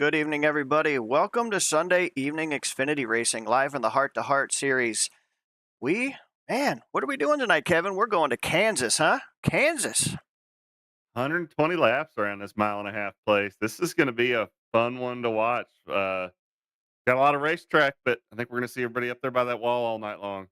Good evening, everybody. Welcome to Sunday Evening Xfinity Racing, live in the Heart to Heart series. What are we doing tonight, Kevin? We're going to Kansas, huh? Kansas. 120 laps around this mile-and-a-half place. This is gonna be a fun one to watch. Got a lot of racetrack, but I think we're gonna see everybody up there by that wall all night long.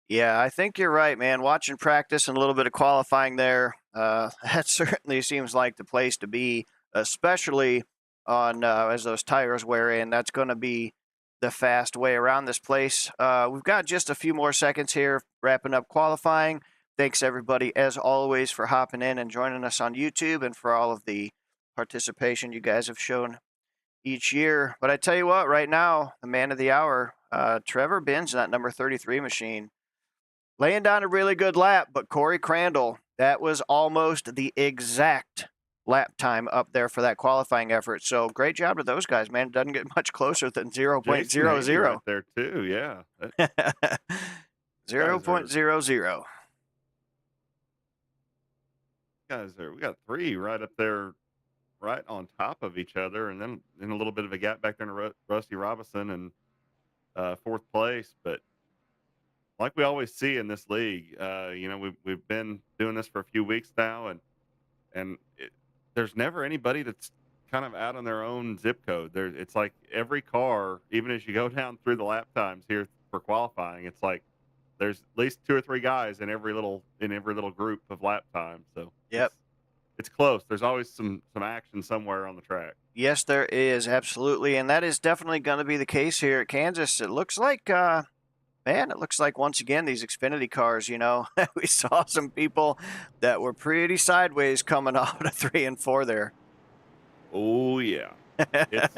Yeah, I think you're right, man. Watching practice and a little bit of qualifying there, that certainly seems like the place to be, especially on as those tires wear in. That's going to be the fast way around this place. We've got just a few more seconds here, wrapping up qualifying. Thanks, everybody, as always, for hopping in and joining us on YouTube and for all of the participation you guys have shown each year. But I tell you what, right now, the man of the hour, Trevor Binns, that number 33 machine, laying down a really good lap, but Corey Crandall, that was almost the exact lap time up there for that qualifying effort. So great job to those guys, man. It doesn't get much closer than Jason Haley right 0.00. there too, yeah. 0.00. We got 3 right up there, right on top of each other, and then in a little bit of a gap back there to Rusty Robinson and 4th place. But like we always see in this league, we've been doing this for a few weeks now, and there's never anybody that's kind of out on their own zip code. It's like every car, even as you go down through the lap times here for qualifying, it's like there's at least 2 or 3 guys in every little group of lap time. So Yep. it's close. There's always some action somewhere on the track. Yes, there is. Absolutely. And that is definitely going to be the case here at Kansas. It looks like, it looks like once again, these Xfinity cars, we saw some people that were pretty sideways coming off of 3 and 4 there. Oh yeah. It's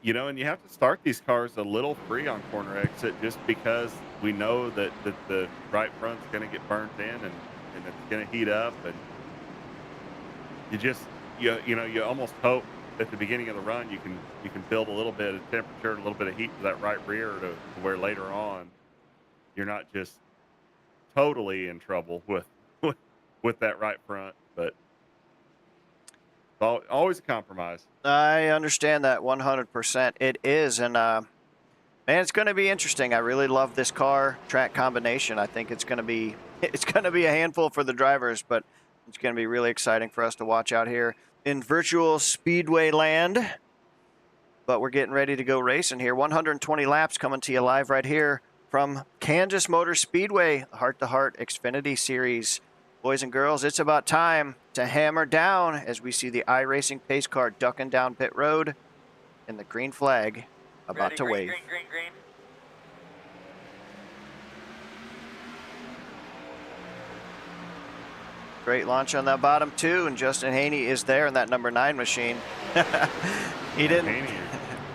and you have to start these cars a little free on corner exit just because we know that the right front's going to get burnt in and it's going to heat up, and you almost hope at the beginning of the run you can build a little bit of temperature and a little bit of heat to that right rear to where later on you're not just totally in trouble with that right front. But always a compromise. I understand that 100%. It is. And, man, it's going to be interesting. I really love this car track combination. I think it's going to be a handful for the drivers, but it's going to be really exciting for us to watch out here in virtual Speedway land. But we're getting ready to go racing here. 120 laps coming to you live right here from Kansas Motor Speedway, Heart to Heart Xfinity Series. Boys and girls, it's about time to hammer down as we see the iRacing pace car ducking down pit road and the green flag about to wave. Green. Great launch on that bottom two, and Justin Haney is there in that number 9 machine. He didn't. Haney,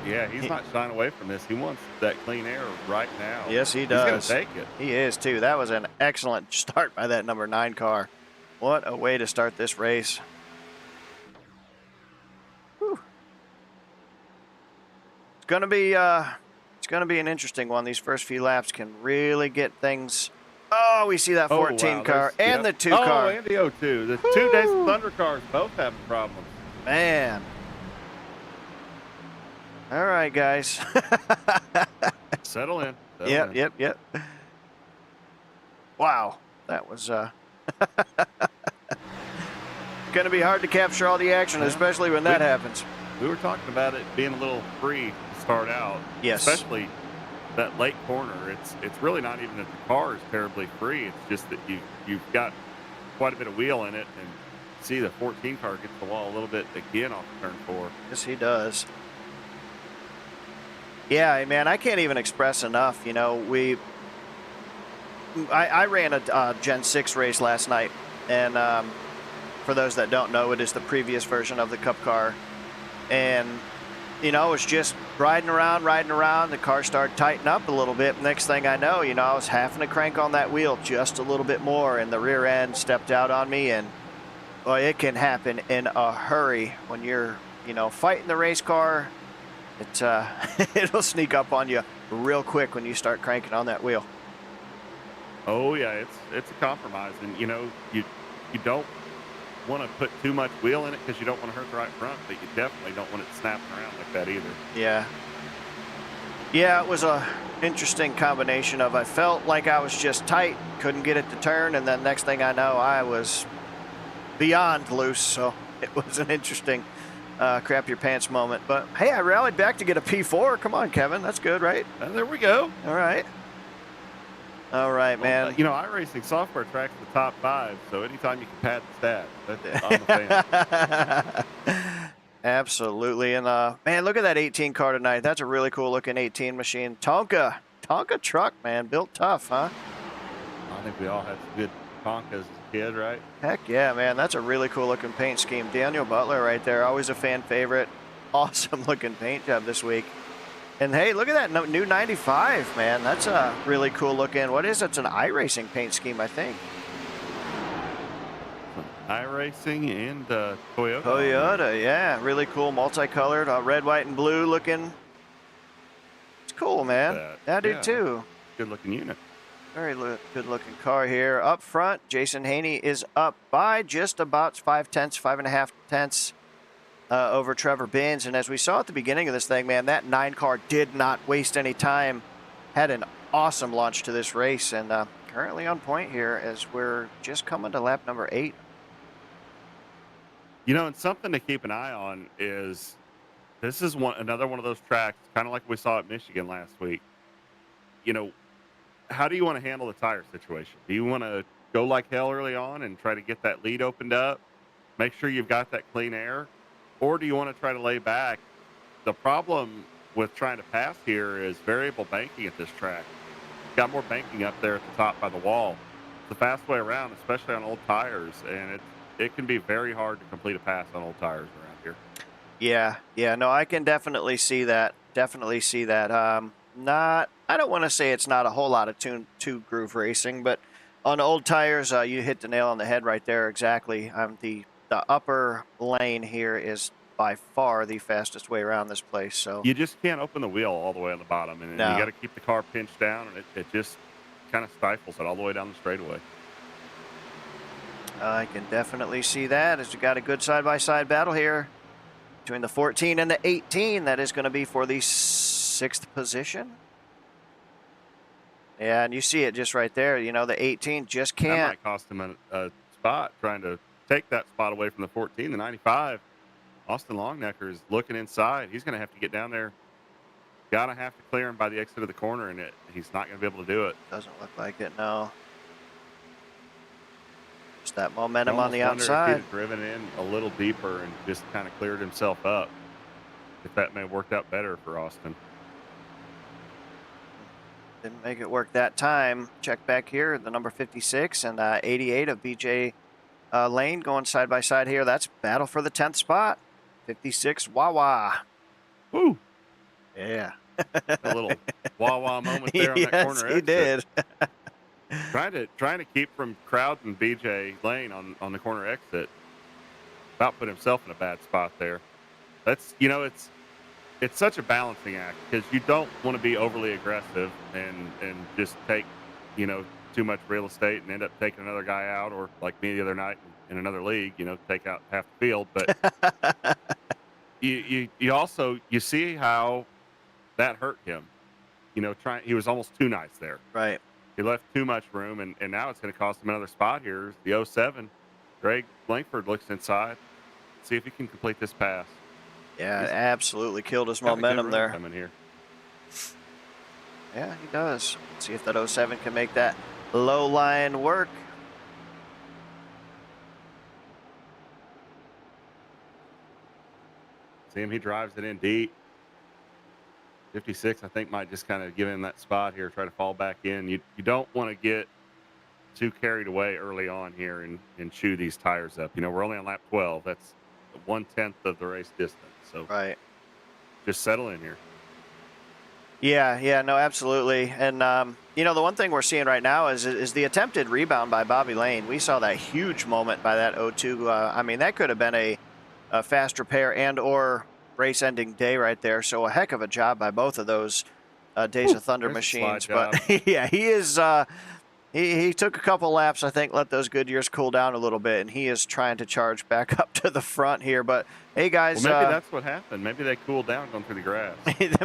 yeah, he's not shying away from this. He wants that clean air right now. Yes, he does. He's going to take it. He is, too. That was an excellent start by that number 9 car. What a way to start this race. Whew. It's going to be an interesting one. These first few laps can really get things. Oh, we see that 14 car and the 2 car. Oh, and the 02. The 2 Days of Thunder cars both having problems. Man. All right, guys. Settle in. Yep. Wow. That was going to be hard to capture all the action, especially when that happens. We were talking about it being a little free to start out. Yes. Especially that late corner. It's really not even that the car is terribly free. It's just that you've got quite a bit of wheel in it, and see the 14 car gets the wall a little bit again off of turn 4. Yes, he does. Yeah, man, I can't even express enough. I ran a Gen 6 race last night, and for those that don't know, it is the previous version of the Cup car. And, it was just riding around. The car started tightening up a little bit. Next thing I know, I was having to crank on that wheel just a little bit more, and the rear end stepped out on me. And, boy, it can happen in a hurry when you're, fighting the race car. It'll sneak up on you real quick when you start cranking on that wheel. Oh yeah, it's a compromise, and you don't want to put too much wheel in it because you don't want to hurt the right front, but you definitely don't want it snapping around like that either. Yeah. Yeah, it was a interesting combination of I felt like I was just tight, couldn't get it to turn, and then next thing I know, I was beyond loose. So it was an interesting crap your pants moment. But hey, I rallied back to get a P4. Come on, Kevin. That's good, right? There we go. All right. All right, Well, man. you know, iRacing software tracks the top 5, so anytime you can pad the stats, I'm a fan. Absolutely. And man, look at that 18 car tonight. That's a really cool looking 18 machine. Tonka truck, man. Built tough, huh? I think we all had some good Tonkas as a kid, right? Heck yeah, man. That's a really cool looking paint scheme. Daniel Butler right there. Always a fan favorite. Awesome looking paint job this week. And hey, look at that new 95, man. That's a really cool looking. What is it? It's an iRacing paint scheme, I think. iRacing and Toyota. Toyota, yeah. Really cool, multicolored, red, white, and blue looking. It's cool, man. I do too. Good looking unit. Very good looking car here. Up front, Jason Haney is up by just about 5.5 tenths over Trevor Binns. And as we saw at the beginning of this thing, man, that 9 car did not waste any time. Had an awesome launch to this race, and currently on point here as we're just coming to lap number 8. You know, and something to keep an eye on is this is another one of those tracks, kind of like we saw at Michigan last week. You know, how do you want to handle the tire situation? Do you want to go like hell early on and try to get that lead opened up, make sure you've got that clean air, or do you want to try to lay back? The problem with trying to pass here is variable banking at this track. Got more banking up there at the top by the wall. It's the fast way around, especially on old tires, and it can be very hard to complete a pass on old tires around here. Yeah, no, I can definitely see that. I don't want to say it's not a whole lot of two groove racing, but on old tires, you hit the nail on the head right there. Exactly. The upper lane here is by far the fastest way around this place. So you just can't open the wheel all the way on the bottom, and you got to keep the car pinched down, and it just kind of stifles it all the way down the straightaway. I can definitely see that as we got a good side-by-side battle here between the 14 and the 18. That is going to be for the 6th position. Yeah, and you see it just right there. You know, the 18 just can't. That might cost him a spot, trying to take that spot away from the 14. The 95, Austin Longnecker is looking inside. He's going to have to get down there. Got to have to clear him by the exit of the corner, and he's not going to be able to do it. Doesn't look like it, no. Just that momentum on the outside. If he'd driven in a little deeper and just kind of cleared himself up, if that may have worked out better for Austin. Didn't make it work that time. Check back here, the number 56 and 88 of BJ Lane going side by side here. That's battle for the 10th spot. 56 Wawa. Woo! Yeah. A little Wawa moment there on that corner exit. He did. trying to keep from crowding BJ Lane on the corner exit. About put himself in a bad spot there. That's, you know, it's such a balancing act because you don't want to be overly aggressive and just take, you know, too much real estate and end up taking another guy out, or like me the other night in another league, you know, take out half the field. But you also see how that hurt him. You know, he was almost too nice there. Right. He left too much room, and now it's going to cost him another spot here. The 07, Greg Langford looks inside, see if he can complete this pass. Yeah, absolutely killed his momentum there. Coming here. Yeah, he does. Let's see if that 07 can make that low line work. See him, he drives it in deep. 56, I think, might just kind of give him that spot here, try to fall back in. You don't want to get too carried away early on here and chew these tires up. You know, we're only on lap 12. That's 1/10 of the race distance. So right, just settle in here. Yeah, no, absolutely. And you know, the one thing we're seeing right now is the attempted rebound by Bobby Lane. We saw that huge moment by that 02. I mean, that could have been a fast repair and or race-ending day right there. So a heck of a job by both of those Days of Thunder machines. But yeah, he is He took a couple laps, I think, let those Goodyears cool down a little bit, and he is trying to charge back up to the front here. But hey, Well, guys, maybe that's what happened. Maybe they cooled down going through the grass.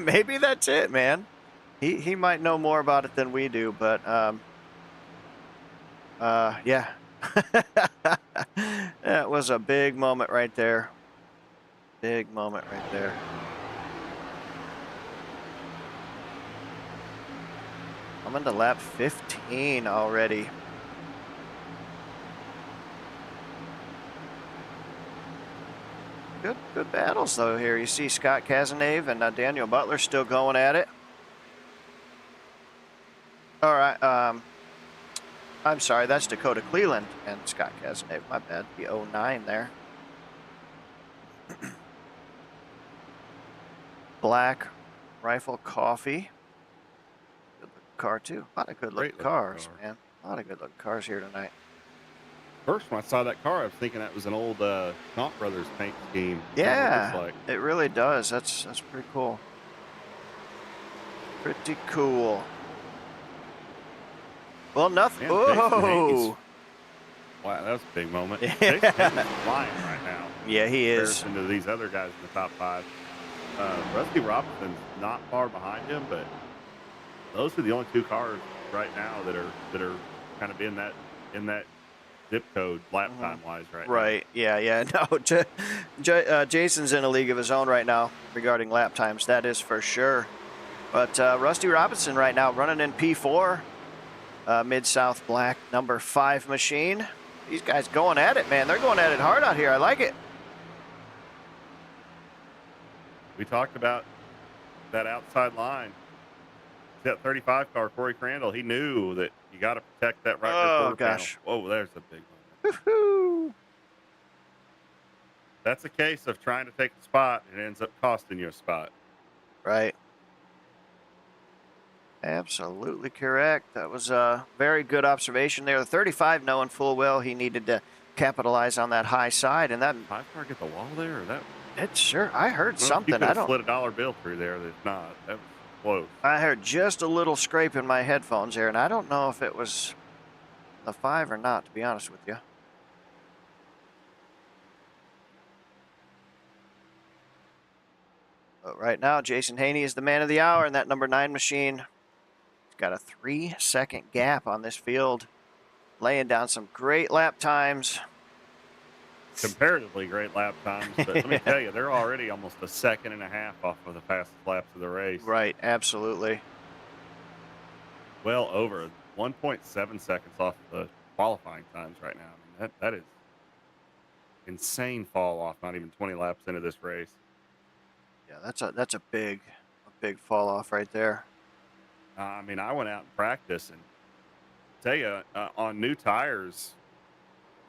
maybe that's it, man. He might know more about it than we do, but yeah. That was a big moment right there. Big moment right there. I'm into lap 15 already. Good battles though here. You see Scott Cazenave and Daniel Butler still going at it. All right. I'm sorry. That's Dakota Cleland and Scott Cazenave. My bad. The 09 there. Black Rifle Coffee. Good looking car too. A lot of good looking cars, man. A lot of good looking cars here tonight. First, when I saw that car, I was thinking that was an old Knott Brothers paint scheme. Yeah, it really does. That's pretty cool. Pretty cool. Well, nothing. Oh! Wow, that was a big moment. Jason Hayes is flying right now. Yeah, he is. In comparison to these other guys in the top 5. Rusty Robinson's not far behind him, but those are the only 2 cars right now that are kind of in that zip code lap time wise right now. Right. Yeah. No, Jason's in a league of his own right now regarding lap times. That is for sure. But Rusty Robinson right now running in P4, Mid-South Black number 5 machine. These guys going at it, man. They're going at it hard out here. I like it. We talked about that outside line. That 35 car, Corey Crandall, he knew that you got to protect that right rear quarter gosh. panel. Whoa, there's a big one. Woo-hoo. That's a case of trying to take a spot and it ends up costing you a spot. Right. Absolutely correct. That was a very good observation there. The 35 knowing full well he needed to capitalize on that high side, and that 5 car get the wall there, or that? It's sure. I heard something. I don't slid a dollar bill through there. That's not. That was close. I heard just a little scrape in my headphones there, and I don't know if it was the 5 or not, to be honest with you. But right now, Jason Haney is the man of the hour in that number 9 machine. He's got a 3-second gap on this field, laying down some great lap times. Comparatively great lap times, but let me tell you, they're already almost a second and a half off of the fastest laps of the race. Right, absolutely. Well over 1.7 seconds off the qualifying times right now. I mean, that is insane fall off. Not even 20 laps into this race. Yeah, that's a big fall off right there. I mean, I went out and practiced, and tell you, on new tires,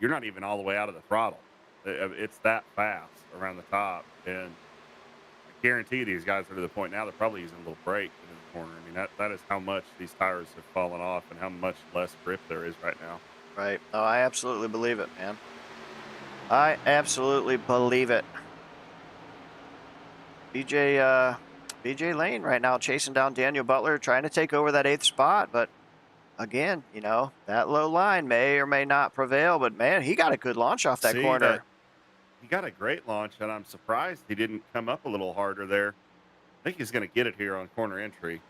you're not even all the way out of the throttle. It's that fast around the top, and I guarantee these guys are to the point now they're probably using a little brake in the corner. I mean, that is how much these tires have fallen off and how much less grip there is right now. Right. Oh, I absolutely believe it, man. I absolutely believe it. BJ Lane right now chasing down Daniel Butler, trying to take over that 8th spot, but again, you know, that low line may or may not prevail, but man, he got a good launch off that corner. He got a great launch, and I'm surprised he didn't come up a little harder there. I think he's going to get it here on corner entry.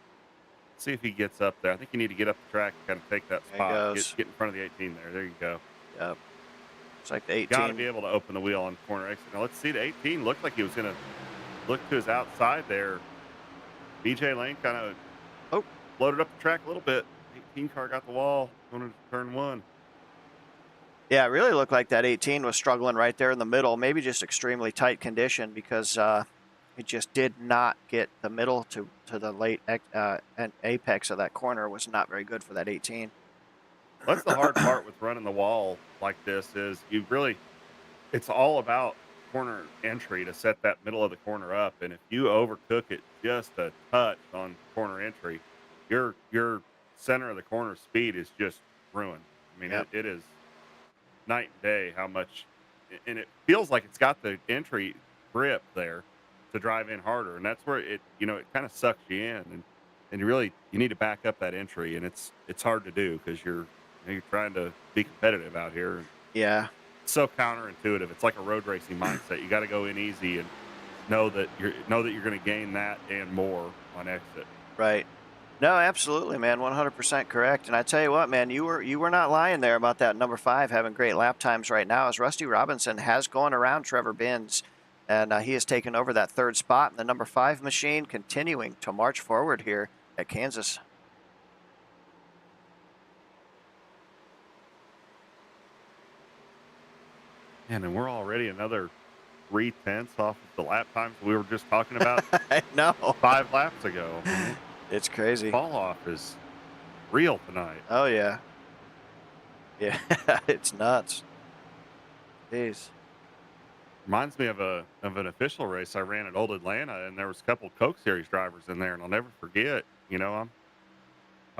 See if he gets up there. I think you need to get up the track and kind of take that spot. Get in front of the 18 there. There you go. Yep. It's like the 18. Got to be able to open the wheel on corner exit. Now let's see. The 18 looked like he was going to look to his outside there. BJ Lane kind of floated up the track a little bit. 18 car got the wall going into turn 1. Yeah, it really looked like that 18 was struggling right there in the middle, maybe just extremely tight condition because it just did not get the middle to the late and apex of that corner was not very good for that 18. That's the hard part with running the wall like this is it's all about corner entry to set that middle of the corner up. And if you overcook it just a touch on corner entry, your center of the corner speed is just ruined. I mean, it is night and day how much, and it feels like it's got the entry grip there to drive in harder, and that's where it kind of sucks you in, and you need to back up that entry, and it's hard to do because You're trying to be competitive out here. And Yeah, it's so counterintuitive. It's like a road racing mindset. You got to go in easy and know that you're going to gain that and more on exit. right. No, absolutely, man. 100% correct. And I tell you what, man, you were not lying there about that number 5 having great lap times right now, as Rusty Robinson has gone around Trevor Binns, and he has taken over that 3rd spot. And the number 5 machine continuing to march forward here at Kansas. And we're already another 3/10 off of the lap times we were just talking about I know. 5 laps ago. I mean, It's crazy. fall off is real tonight. Oh, yeah. Yeah, it's nuts. Jeez. Reminds me of an official race I ran at Old Atlanta, and there was a couple Coke Series drivers in there, and I'll never forget. I'm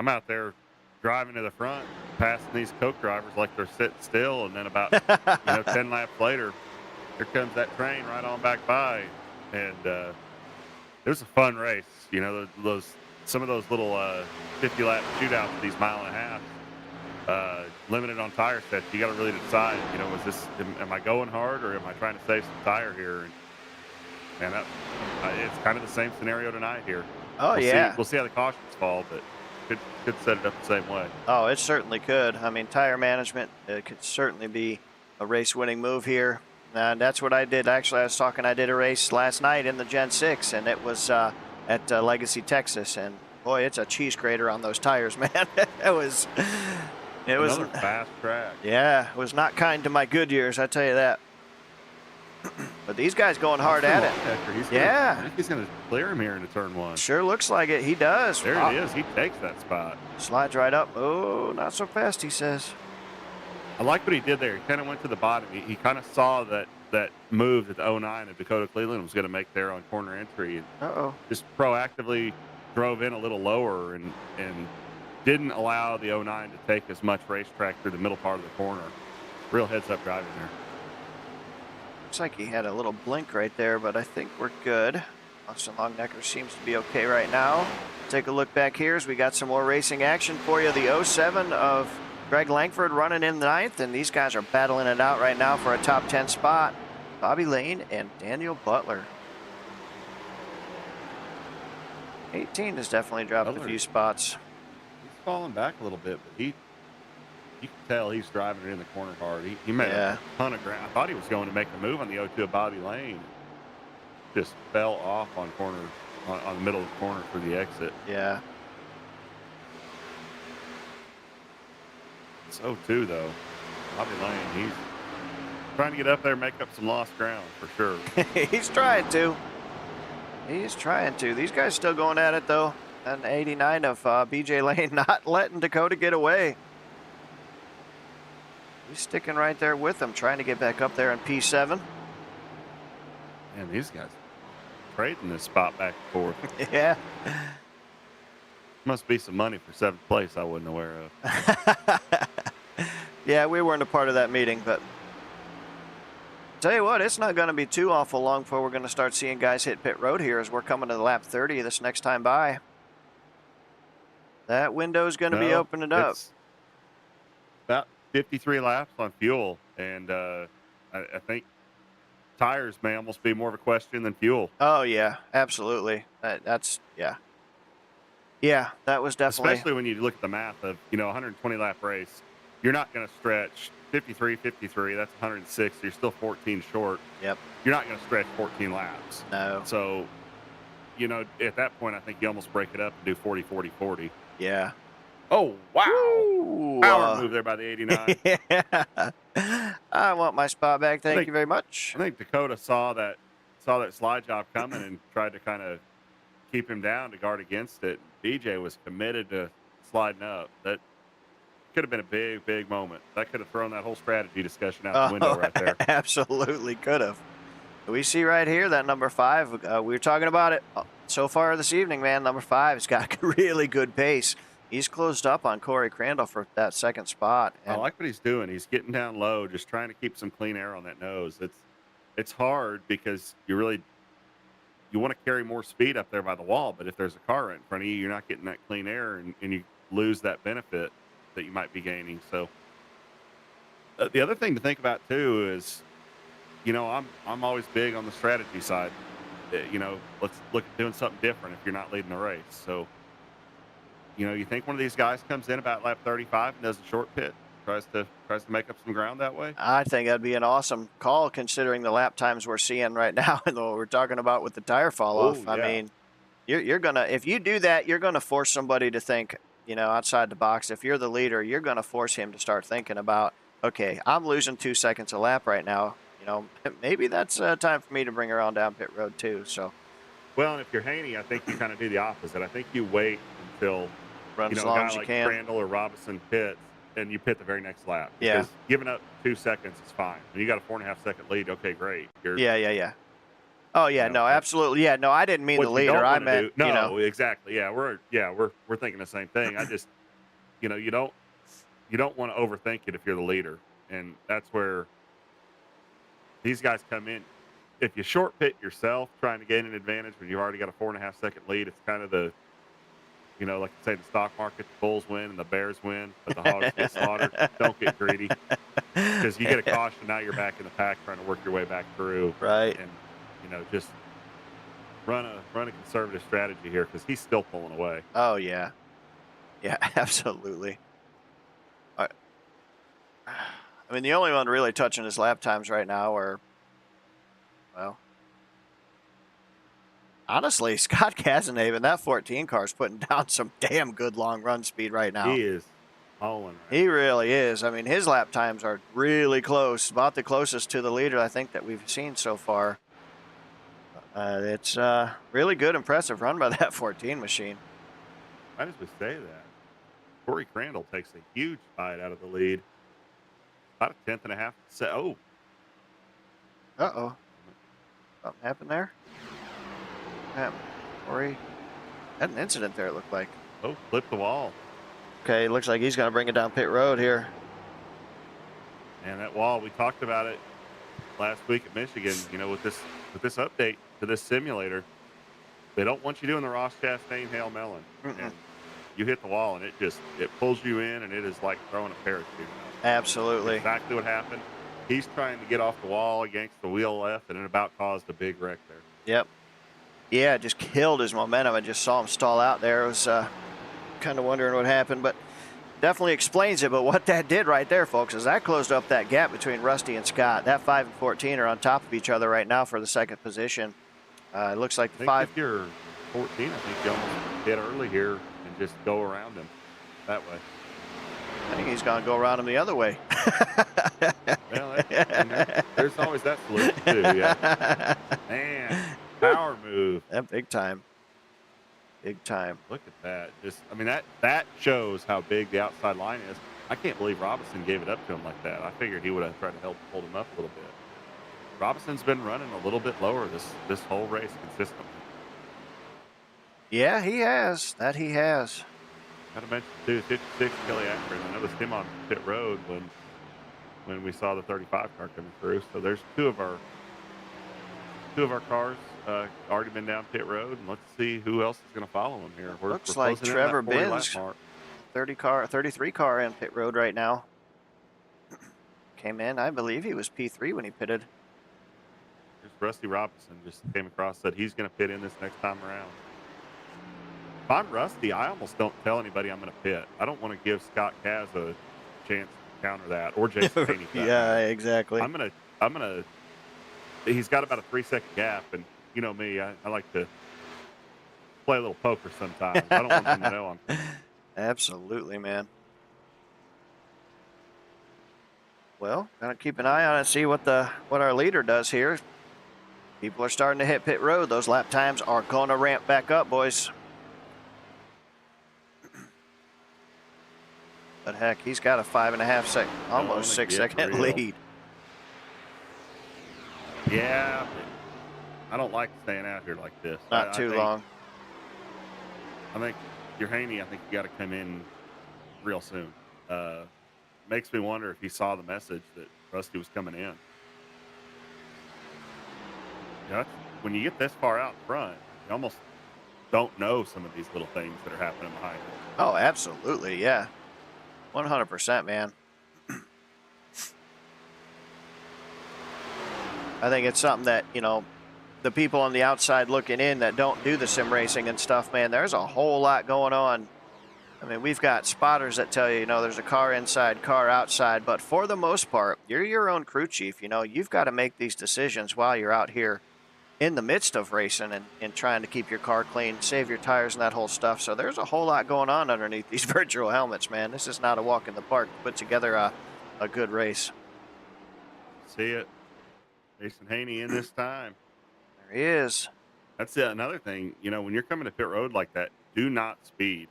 out there driving to the front, passing these Coke drivers like they're sitting still, and then about 10 laps later, here comes that train right on back by, and it was a fun race. Those some of those little 50-lap shootouts, these mile and a half. Limited on tire sets. You got to really decide, am I going hard or am I trying to save some tire here? And man, it's kind of the same scenario tonight here. Oh, We'll yeah. see. We'll see how the cautions fall, but could set it up the same way. Oh, it certainly could. I mean, tire management could certainly be a race-winning move here. And that's what I did. Actually, I did a race last night in the Gen 6, and it was at Legacy, Texas. And boy, it's a cheese grater on those tires, man. It was Another fast track. Yeah, it was not kind to my Goodyears, I tell you that. But these guys going hard at it. I think he's going to clear him here into turn 1. Sure looks like it. He does. There it is. He takes that spot. Slides right up. Oh, not so fast, he says. I like what he did there. He kind of went to the bottom. He kind of saw that move that the 09 of Dakota Cleveland was going to make there on corner entry, and Uh-oh. just proactively drove in a little lower and didn't allow the 09 to take as much racetrack through the middle part of the corner. Real heads-up driving there. Looks like he had a little blink right there, but I think we're good. Austin Longnecker seems to be okay right now. Take a look back here as we got some more racing action for you. The 07 of Greg Langford running in the 9th, and these guys are battling it out right now for a top 10 spot. Bobby Lane and Daniel Butler. 18 has definitely dropped a few spots. He's falling back a little bit, but you can tell he's driving it in the corner hard. He made a ton of ground. I thought he was going to make a move on the 02 of Bobby Lane. Just fell off on the middle of the corner for the exit. Yeah. It's 02 though. Bobby Lane, he's trying to get up there and make up some lost ground for sure. He's trying to. He's trying to. These guys still going at it though. And 89 of BJ Lane not letting Dakota get away. He's sticking right there with them, trying to get back up there in P7. Man, these guys trading this spot back and forth. Yeah. Must be some money for 7th place I wasn't aware of. Yeah, we weren't a part of that meeting, but tell you what, it's not going to be too awful long before we're going to start seeing guys hit pit road here as we're coming to the lap 30 this next time by. That window is going to be opening up. It's about 53 laps on fuel, and I think tires may almost be more of a question than fuel. Oh, yeah, absolutely. Yeah, that was definitely. Especially when you look at the math of, 120 lap race, you're not going to stretch 53, that's 106, so you're still 14 short. Yep. You're not going to stretch 14 laps. No. So, at that point, I think you almost break it up and do 40, 40, 40. Yeah. Oh, wow. Woo! Power move there by the 89. Yeah. I want my spot back. Thank you very much. I think Dakota saw that slide job coming and tried to kind of keep him down to guard against it. BJ was committed to sliding up. That could have been a big, big moment. That could have thrown that whole strategy discussion out the window right there. Absolutely could have. We see right here that number 5. We were talking about it so far this evening, man. Number 5 has got really good pace. He's closed up on Corey Crandall for that 2nd spot. I like what he's doing. He's getting down low, just trying to keep some clean air on that nose. It's hard because you want to carry more speed up there by the wall, but if there's a car right in front of you, you're not getting that clean air, and you lose that benefit. that you might be gaining. So the other thing to think about too is, I'm always big on the strategy side. Let's look at doing something different if you're not leading the race. So, you think one of these guys comes in about lap 35 and does a short pit, tries to make up some ground that way. I think that'd be an awesome call considering the lap times we're seeing right now and what we're talking about with the tire fall Oh off. I yeah, mean, you're gonna if you do that, you're gonna force somebody to think, outside the box. If you're the leader, you're gonna force him to start thinking about, okay, I'm losing 2 seconds a lap right now. Maybe that's time for me to bring her on down pit road too. So well, and if you're Haney, I think you kind of do the opposite. I think you wait until run as a long guy as you like can. Crandall or Robinson pits, and you pit the very next lap, Yeah. because giving up 2 seconds is fine. When you got a 4.5 second lead, okay, great. Yeah. Oh yeah, no, And absolutely. Yeah, no, I didn't mean the what you leader. don't I want to meant, do, no, exactly, we're thinking the same thing. I just, you don't want to overthink it if you're the leader, and that's where these guys come in. If you short pit yourself trying to gain an advantage when you've already got a 4.5 second lead, it's kind of like you say, the stock market, the bulls win and the bears win, but the hogs get slaughtered. Don't get greedy, because you get a caution. Now you're back in the pack trying to work your way back through, right. and just run a conservative strategy here, because he's still pulling away. Oh yeah. Yeah, absolutely. I I mean, the only one really touching his lap times right now are, well, honestly, Scott Cazenhaven. That 14 car is putting down some damn good long run speed right now. He is hauling right He now. really is. I mean, his lap times are really close, about the closest to the leader I think that we've seen so far. It's really good, impressive run by that 14 machine. Why does we say that? Corey Crandall takes a huge bite out of the lead. About a tenth and a half. Oh, Uh-oh. Something happened there? What happened? Corey had an incident there, it looked like. flip the wall. Okay, looks like he's going to bring it down pit road here. And that wall, we talked about it last week at Michigan. With this update to this simulator, they don't want you doing the Ross Chastain Hail Melon. And you hit the wall, and it pulls you in, and it is like throwing a parachute out. Absolutely. Exactly what happened. He's trying to get off the wall against the wheel left, and it about caused a big wreck there. Yep. Yeah, it just killed his momentum. I just saw him stall out there. I was kind of wondering what happened, but definitely explains it. But what that did right there, folks, is that closed up that gap between Rusty and Scott. That 5 and 14 are on top of each other right now for the second position. It looks like the 5. If you're 14, I think you almost hit early here and just go around him that way. I think he's going to go around him the other way. Well, there's always that solution too. Yeah. Man, power move. Yeah, big time. Big time. Look at that. That shows how big the outside line is. I can't believe Robinson gave it up to him like that. I figured he would have tried to help hold him up a little bit. Robinson's been running a little bit lower this whole race consistently. Yeah, he has. That he has. Got to mention too, 56 Kelly Akron. I noticed him on pit road when we saw the 35 car coming through. So there's two of our cars already been down pit road, and let's see who else is going to follow him here. We're Looks like Trevor Binns, 33 car in pit road right now. Came in, I believe he was P3 when he pitted. There's Rusty Robinson just came across, said he's going to pit in this next time around. If I'm Rusty, I almost don't tell anybody I'm going to pit. I don't want to give Scott Kaz a chance to counter that, or Jason Taney. Yeah, exactly. I'm gonna. He's got about a 3-second gap, and you know me, I like to play a little poker sometimes. I don't want them to know I'm. Absolutely, man. Well, gotta keep an eye on it and see what our leader does here. People are starting to hit pit road. Those lap times are gonna ramp back up, boys. But heck, he's got a 5.5 second, almost 6-second lead. Yeah, I don't like staying out here like this. Not too long. I think you're Haney. I think you got to come in real soon. Makes me wonder if he saw the message that Rusty was coming in. Yeah, when you get this far out in front, you almost don't know some of these little things that are happening behind you. Oh, absolutely, yeah. 100%, man. I think it's something that, the people on the outside looking in that don't do the sim racing and stuff, man, there's a whole lot going on. I mean, we've got spotters that tell you, there's a car inside, car outside, but for the most part, you're your own crew chief. You've got to make these decisions while you're out here in the midst of racing and trying to keep your car clean, save your tires and that whole stuff. So there's a whole lot going on underneath these virtual helmets, man. This is not a walk in the park to put together a good race. See it. Jason Haney in this time. There he is. That's another thing. When you're coming to pit road like that, do not speed.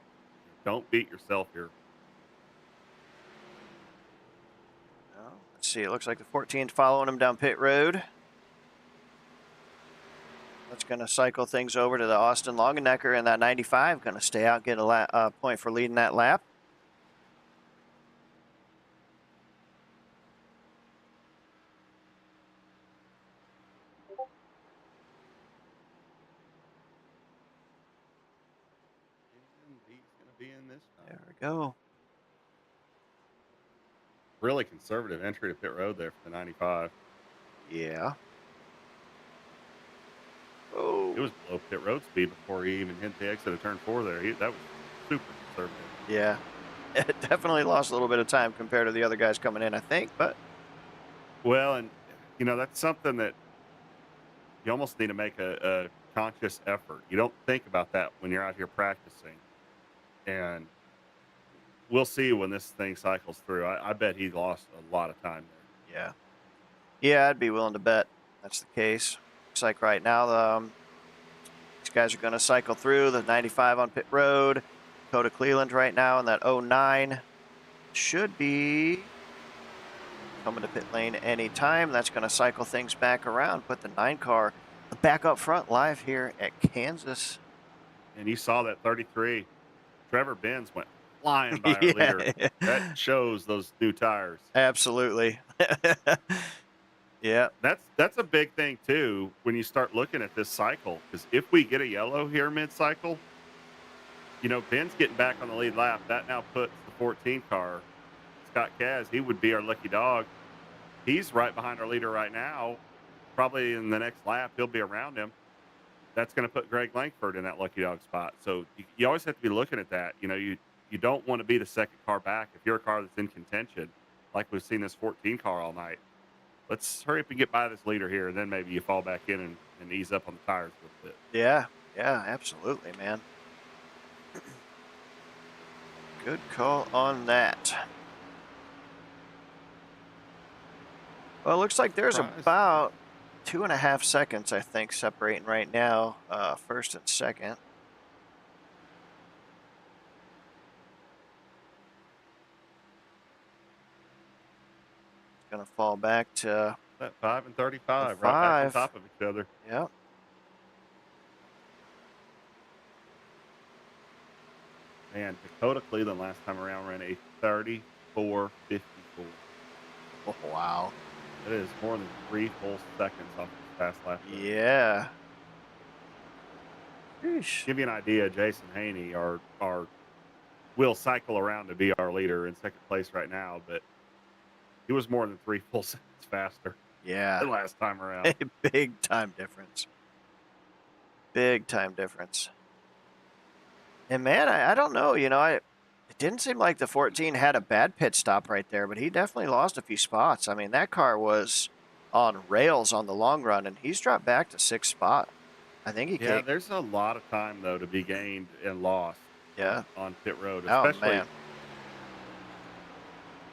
Don't beat yourself here. Oh, let's see. It looks like the 14's following him down pit road. That's going to cycle things over to the Austin Longenecker, and that 95 going to stay out, get a point for leading that lap. He's going to be in this time. There we go. Really conservative entry to pit road there for the 95. Yeah. Oh. It was below pit road speed before he even hit the exit of turn 4 there. That was super conservative. Yeah. It definitely lost a little bit of time compared to the other guys coming in, I think, but. Well, and, that's something that you almost need to make a conscious effort. You don't think about that when you're out here practicing. And we'll see when this thing cycles through. I bet he lost a lot of time there. Yeah. Yeah, I'd be willing to bet that's the case. Looks like right now these guys are going to cycle through the 95 on pit road. Dakota Cleveland right now in that 09 should be coming to pit lane anytime. That's going to cycle things back around. Put the 9 car back up front live here at Kansas. And you saw that 33. Trevor Benz went flying by our leader. That shows those new tires. Absolutely. Yeah. That's a big thing too when you start looking at this cycle, because if we get a yellow here mid-cycle, Ben's getting back on the lead lap. That now puts the 14 car, Scott Kaz, he would be our lucky dog. He's right behind our leader right now. Probably in the next lap, he'll be around him. That's going to put Greg Langford in that lucky dog spot. So you always have to be looking at that. You don't want to be the second car back if you're a car that's in contention, like we've seen this 14 car all night. Let's hurry up and get by this leader here, and then maybe you fall back in and ease up on the tires a little bit. Yeah, absolutely, man. Good call on that. Well, it looks like there's about 2.5 seconds, I think, separating right now, first and second. It's going to fall back to that 5 and 35, right back on top of each other. Yeah. And Dakota Cleveland last time around ran a 34.54. Oh, wow. That is more than 3 full seconds off this past lap. Yeah. Sheesh. Give you an idea, Jason Haney will cycle around to be our leader in second place right now, but he was more than 3 full seconds faster. Yeah. The last time around. Big time difference. Big time difference. And man, I don't know, it didn't seem like the 14 had a bad pit stop right there, but he definitely lost a few spots. I mean, that car was on rails on the long run, and he's dropped back to 6th spot. I think he can. Yeah, there's a lot of time, though, to be gained and lost. Yeah. On pit road, especially.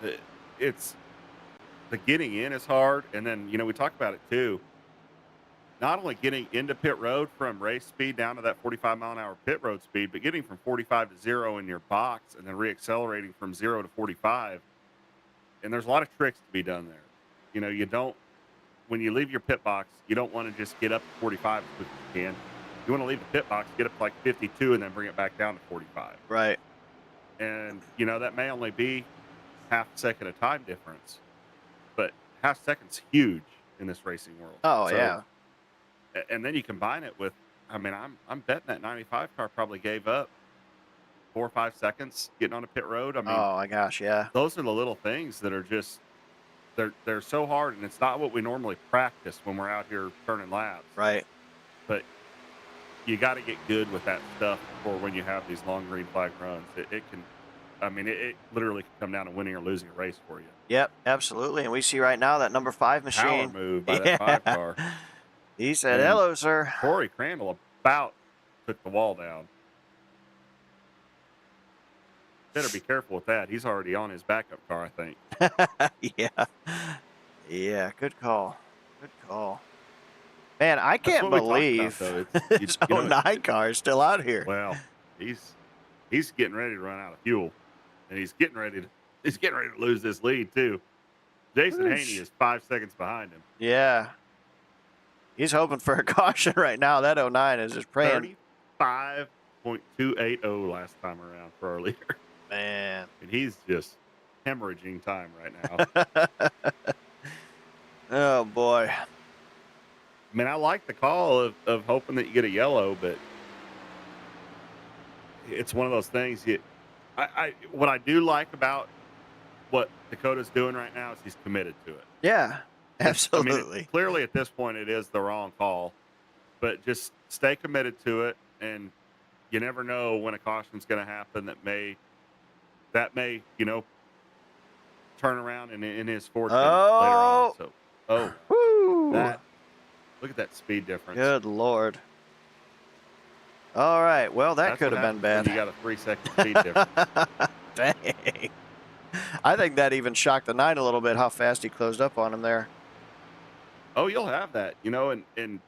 Oh, man. It's the getting in is hard, and then, we talk about it, too. Not only getting into pit road from race speed down to that 45-mile-an-hour pit road speed, but getting from 45 to 0 in your box and then reaccelerating from 0 to 45. And there's a lot of tricks to be done there. You don't, when you leave your pit box, you don't want to just get up to 45 as quick as you can. You want to leave the pit box, get up to like 52, and then bring it back down to 45. Right. And, that may only be half a second of time difference, but half a second's huge in this racing world. Oh, yeah. And then you combine it with, I'm betting that 95 car probably gave up 4 or 5 seconds getting on a pit road. I mean, Oh my gosh, yeah. those are the little things that are just they're so hard, and it's not what we normally practice when we're out here turning laps. Right. But you got to get good with that stuff for when you have these long green flag runs. It can, I mean, it literally can come down to winning or losing a race for you. Yep, absolutely. And we see right now that number 5 Power machine. move by that Yeah. 5 car. He said, And "Hello, sir." Corey Crandall about took the wall down. Better be careful with that. He's already on his backup car, I think. Yeah. Yeah, good call. Good call. Man, I That's can't what we talked about, believe though. this '09 car is still out here. Well, he's getting ready to run out of fuel, and he's getting ready to lose this lead too. Jason Haney Whoosh. is 5 seconds behind him. Yeah. He's hoping for a caution right now. That '09 is just praying. 35.280 last time around for our leader. Man. And he's just hemorrhaging time right now. Oh, boy. I mean, I like the call of hoping that you get a yellow, but it's one of those things. What I do like about what Dakota's doing right now is he's committed to it. Yeah, I absolutely. mean, clearly at this point it is the wrong call, but just stay committed to it, and you never know when a caution's going to happen that may turn around in his fortune later on. So, Woo. look at that speed difference. Good Lord. All right. Well, that That's could what have been happens bad. when you got a 3-second speed difference. Dang. I think that even shocked the 9 a little bit, how fast he closed up on him there. Oh, you'll have that, and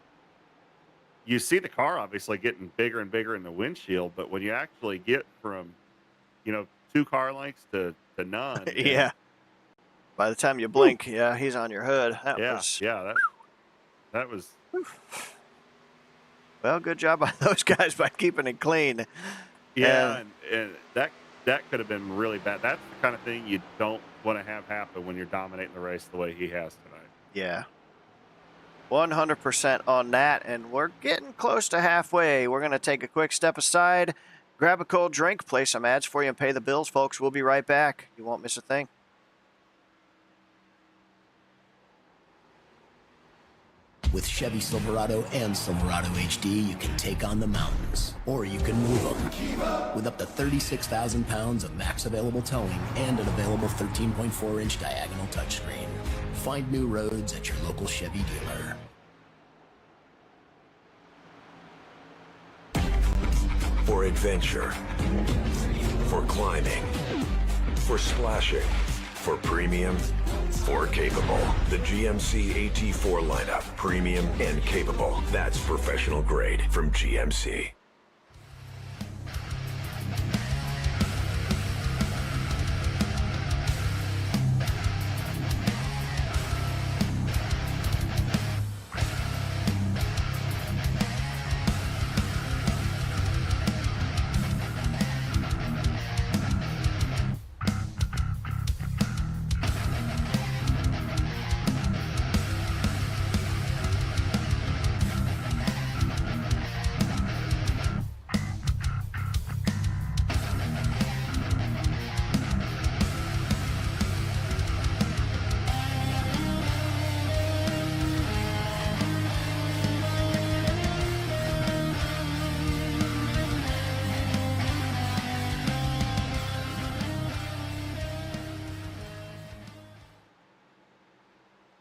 you see the car obviously getting bigger and bigger in the windshield, but when you actually get from, 2 car lengths to none. Yeah. By the time you blink, yeah, he's on your hood. That was. That was. Well, good job by those guys by keeping it clean. Yeah, and that could have been really bad. That's the kind of thing you don't want to have happen when you're dominating the race the way he has tonight. Yeah. 100% on that, and we're getting close to halfway. We're going to take a quick step aside, grab a cold drink, play some ads for you, and pay the bills, folks. We'll be right back. You won't miss a thing. With Chevy Silverado and Silverado HD, you can take on the mountains, or you can move them. With up to 36,000 pounds of max available towing and an available 13.4-inch diagonal touchscreen. Find new roads at your local Chevy dealer. For adventure, for climbing, for splashing, for premium, for capable. The GMC AT4 lineup, premium and capable. That's professional grade from GMC.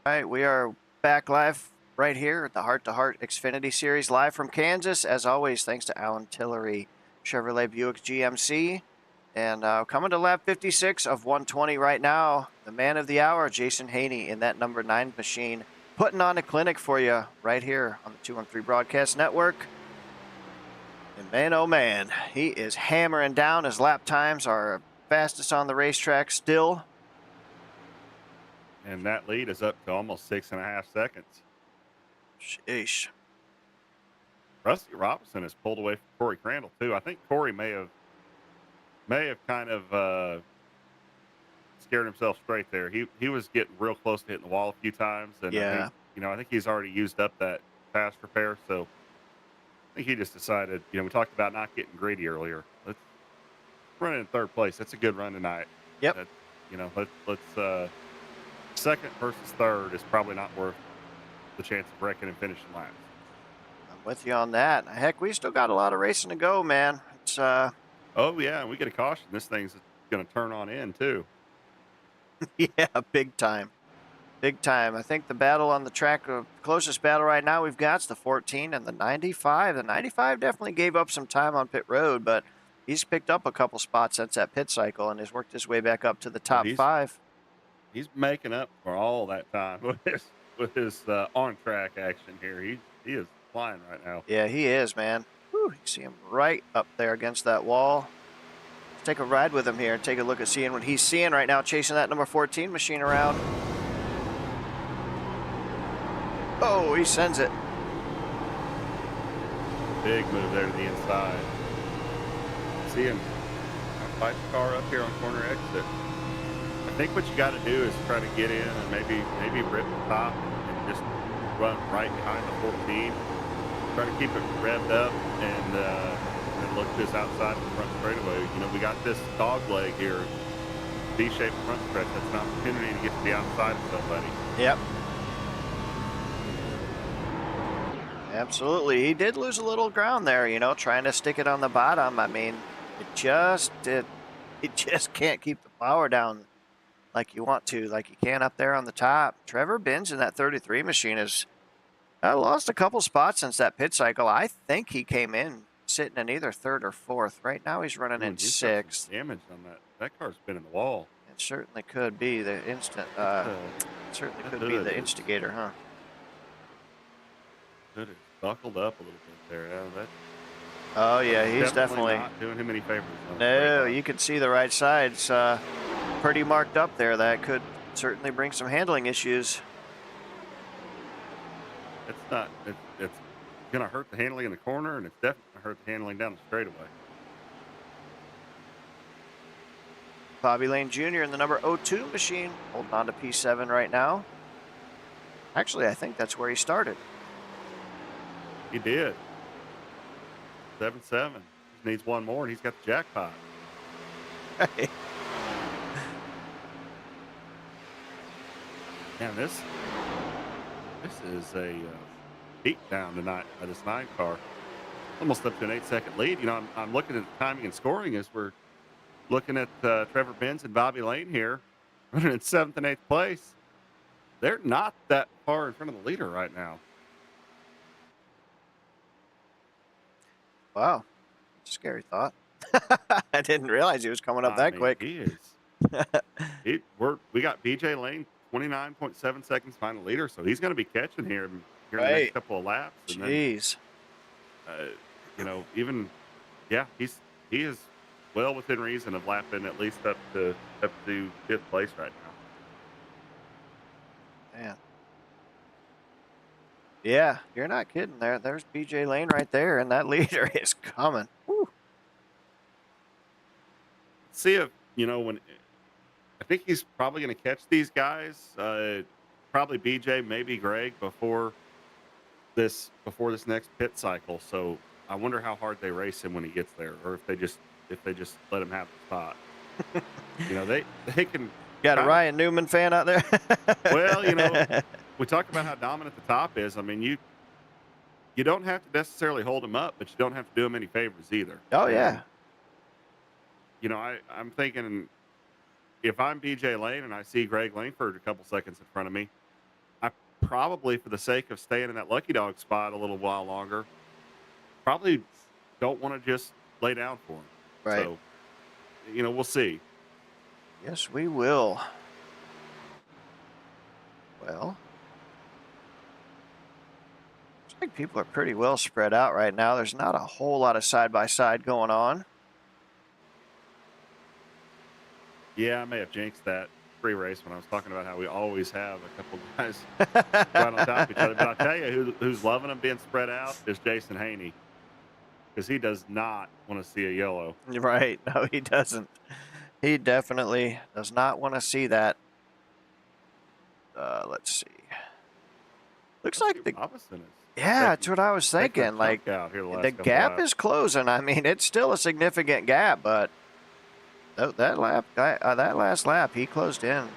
All right, we are back live right here at the Heart to Heart Xfinity Series, live from Kansas. As always, thanks to Alan Tillery, Chevrolet Buick GMC. And coming to lap 56 of 120 right now, the man of the hour, Jason Haney, in that number 9 machine, putting on a clinic for you right here on the 213 Broadcast Network. And man, oh man, he is hammering down. His lap times are fastest on the racetrack still. And that lead is up to almost 6.5 seconds. Sheesh. Rusty Robinson has pulled away from Corey Crandall too. I think Corey may have kind of scared himself straight there. He was getting real close to hitting the wall a few times, and Yeah. I think he's already used up that fast repair. So I think he just decided. We talked about not getting greedy earlier. running in third place. That's a good run tonight. Yep. That, you know, let's second versus third is probably not worth the chance of wrecking and finishing last. I'm with you on that. Heck, we still got a lot of racing to go, man. It's Oh yeah, and we get a caution. This thing's going to turn on in too. yeah, big time. Big time. I think the battle on the track, closest battle right now we've got is the 14 and the 95. The 95 definitely gave up some time on pit road, but he's picked up a couple spots since that pit cycle and has worked his way back up to the top 5. He's making up for all that time with his on track action here. He is flying right now. Yeah, he is, man. Whew, you see him right up there against that wall. Let's take a ride with him here and take a look at seeing what he's seeing right now, chasing that number 14 machine around. Oh, he sends it. Big move there to the inside. See him fight the car up here on corner exit. I think what you got to do is try to get in and maybe rip the top and just run right behind the 14. Try to keep it revved up and look this outside of the front straightaway. You know, we got this dog leg here, V-shaped front stretch. That's an opportunity to get to the outside of somebody. Yep. Absolutely. He did lose a little ground there, you know, trying to stick it on the bottom. I mean, it just can't keep the power down like you want to, like you can up there on the top. Trevor Binns in that 33 machine has lost a couple spots since that pit cycle. I think he came in sitting in either third or fourth. Right now he's running in sixth. Damage on that. That car's been in the wall. It certainly could be the instigator, huh? Could have buckled up a little bit there. Oh yeah, he's definitely not doing him any favors. No, you can see the right side's pretty marked up there. That could certainly bring some handling issues. It's going to hurt the handling in the corner, and it's definitely going to hurt the handling down the straightaway. Bobby Lane Jr. in the number 02 machine, holding on to P7 right now. Actually, I think that's where he started. He did. 7-7. He needs one more, and he's got the jackpot. Hey. Man, this is a beat down tonight by this 9 car. Almost up to an 8-second lead. You know, I'm looking at the timing and scoring as we're looking at Trevor Binns and Bobby Lane here, running in 7th and 8th place. They're not that far in front of the leader right now. Wow. Scary thought. I didn't realize he was coming up that quick. He is. We got BJ Lane 29.7 seconds behind the leader, so he's going to be catching here in the next couple of laps. And jeez. Then, you know, he is well within reason of lapping at least up to 5th place right now. Man. Yeah, you're not kidding. There's BJ Lane right there, and that leader is coming. Woo. See if, you know, when I think he's probably going to catch these guys, probably BJ, maybe Greg before this next pit cycle. So I wonder how hard they race him when he gets there, or if they just let him have the spot. You know, they can. Got a Ryan Newman fan out there. Well, you know, we talk about how dominant the top is. I mean, you don't have to necessarily hold him up, but you don't have to do him any favors either. Oh yeah. You know, I'm thinking, if I'm BJ Lane and I see Greg Langford a couple seconds in front of me, I probably, for the sake of staying in that lucky dog spot a little while longer, probably don't want to just lay down for him. Right. So, you know, we'll see. Yes, we will. Well, looks like people are pretty well spread out right now. There's not a whole lot of side-by-side going on. Yeah, I may have jinxed that pre-race when I was talking about how we always have a couple guys right on top of each other. But I'll tell you who's loving them being spread out is Jason Haney, because he does not want to see a yellow. Right. No, he doesn't. He definitely does not want to see that. Let's see. Looks like the Robinson is. Yeah, that's what I was thinking. Like, out here the gap is closing. I mean, it's still a significant gap, but that lap guy, that last lap, he closed in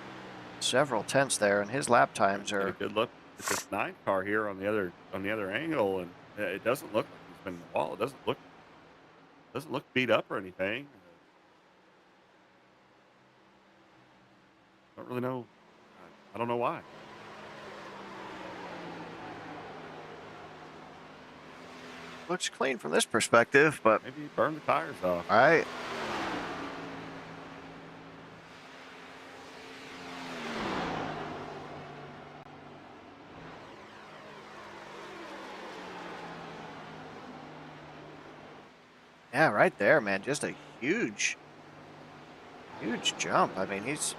several tenths there, and his lap times Get a are. good look at this 9 car here on the other angle, and it doesn't look like he's been in the wall. It doesn't look beat up or anything. Don't really know. I don't know why. Looks clean from this perspective, but Maybe he burned the tires off. all right. Yeah, right there, man. Just a huge jump. I mean, he's.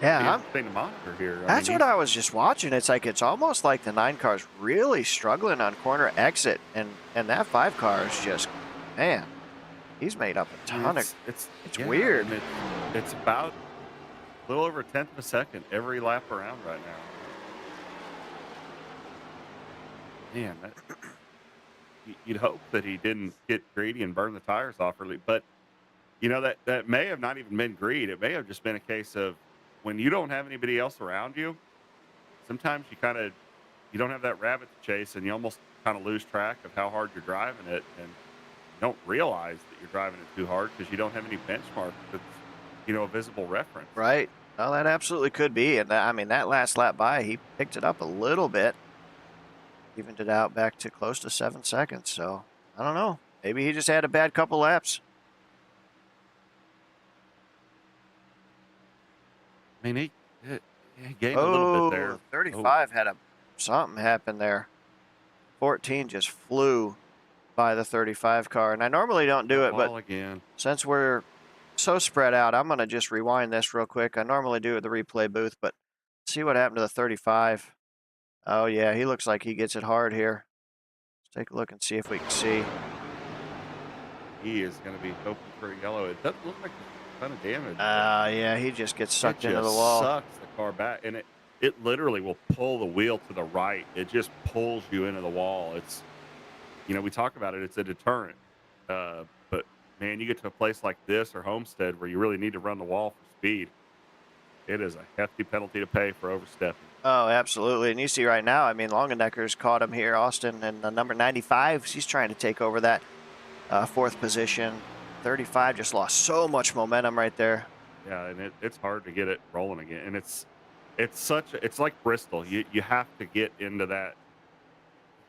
Be Yeah, interesting to monitor here. that's what I was just watching. It's like it's almost like the 9 car's really struggling on corner exit, and that 5 car is just, man, he's made up a ton of. It's yeah, weird. and it's about a little over a tenth of a second every lap around right now. Man, you'd hope that he didn't get greedy and burn the tires off early, but that may have not even been greed. It may have just been a case of when you don't have anybody else around you. Sometimes you don't have that rabbit to chase, and you almost kind of lose track of how hard you're driving it, and you don't realize that you're driving it too hard because you don't have any benchmark that's a visible reference. Right. Well, that absolutely could be. And I mean, that last lap by, he picked it up a little bit, evened it out back to close to 7 seconds. So I don't know. Maybe he just had a bad couple laps. I mean, he gained a little bit there. 35 had something happen there. 14 just flew by the 35 car. And I normally don't do it, but again, since we're so spread out, I'm going to just rewind this real quick. I normally do it at the replay booth, but see what happened to the 35. Oh, yeah, he looks like he gets it hard here. Let's take a look and see if we can see. he is going to be hoping for a yellow. It doesn't look like there's a ton of damage. Yeah, he just gets sucked it into the just wall. sucks the car back, and it literally will pull the wheel to the right. It just pulls you into the wall. It's, we talk about it. It's a deterrent. But man, you get to a place like this or Homestead where you really need to run the wall for speed. It is a hefty penalty to pay for overstepping. Oh, absolutely. And you see right now, I mean, Longenecker's caught him here. Austin and the number 95, she's trying to take over that 4th position. 35 just lost so much momentum right there. Yeah, and it's hard to get it rolling again. And it's like Bristol. You have to get into that.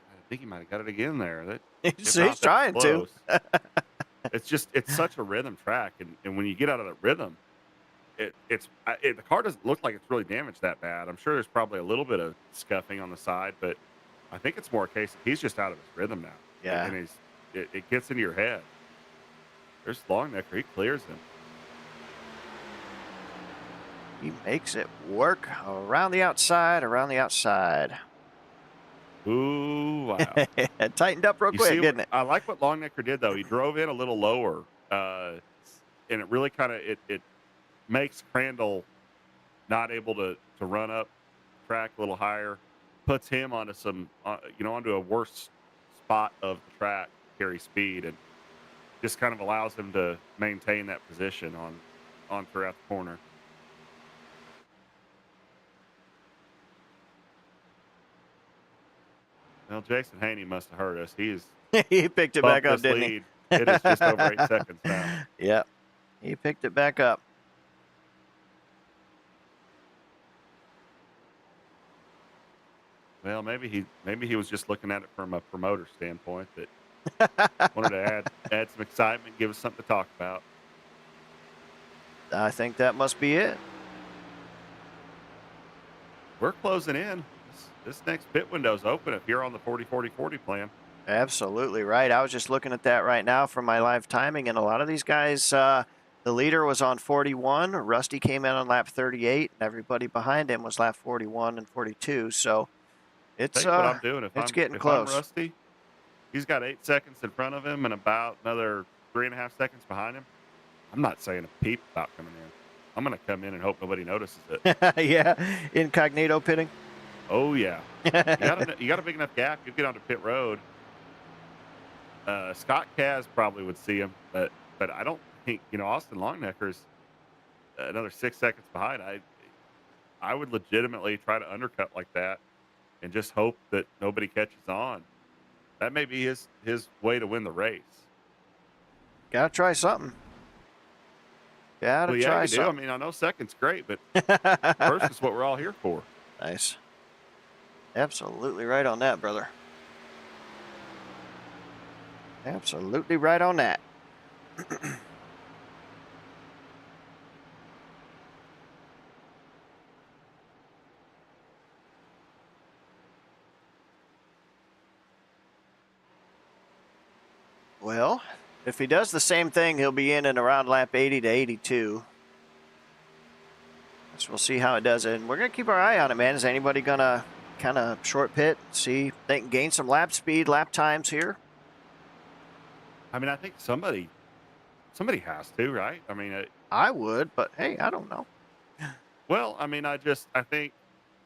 I think he might have got it again there. He's trying to. It's such a rhythm track, and when you get out of the rhythm, the car doesn't look like it's really damaged that bad. I'm sure there's probably a little bit of scuffing on the side, but I think it's more a case of he's just out of his rhythm now. Yeah, and it gets into your head. There's Longnecker. He clears him. He makes it work around the outside. Ooh, wow. It tightened up real quick, didn't it? I like what Longnecker did, though. He drove in a little lower, and it really kind of it makes Crandall not able to run up track a little higher, puts him onto onto a worse spot of the track, carry speed, and just kind of allows him to maintain that position on throughout the corner. Well, Jason Haney must have heard us. He picked it back up, didn't he? It is just over 8 seconds now. Yep, he picked it back up. Well, maybe he was just looking at it from a promoter standpoint that wanted to add some excitement, give us something to talk about. I think that must be it. We're closing in. This next pit window's open if you're on the 40-40-40 plan. Absolutely right. I was just looking at that right now from my live timing, and a lot of these guys, the leader was on 41. Rusty came in on lap 38, and everybody behind him was lap 41 and 42. So it's what I'm doing. If getting close. I'm Rusty, he's got 8 seconds in front of him and about another 3.5 seconds behind him. I'm not saying a peep about coming in. I'm gonna come in and hope nobody notices it. Yeah, incognito pitting. Oh yeah, you got a big enough gap. You get onto pit road. Scott Kaz probably would see him, but I don't think Austin Longnecker's another 6 seconds behind. I would legitimately try to undercut like that and just hope that nobody catches on. That may be his way to win the race. Gotta try something. Gotta Well, yeah, try you do. I something. mean, I know second's great, but first is what we're all here for. Nice. Absolutely right on that, brother. Absolutely right on that. Well, if he does the same thing, he'll be in and around lap 80 to 82. So we'll see how it does. And we're going to keep our eye on it, man. Is anybody going to kind of short pit, see if they can gain some lap speed, lap times here? I mean, I think somebody has to, right? I mean, I would, but hey, I don't know. well, I mean, I think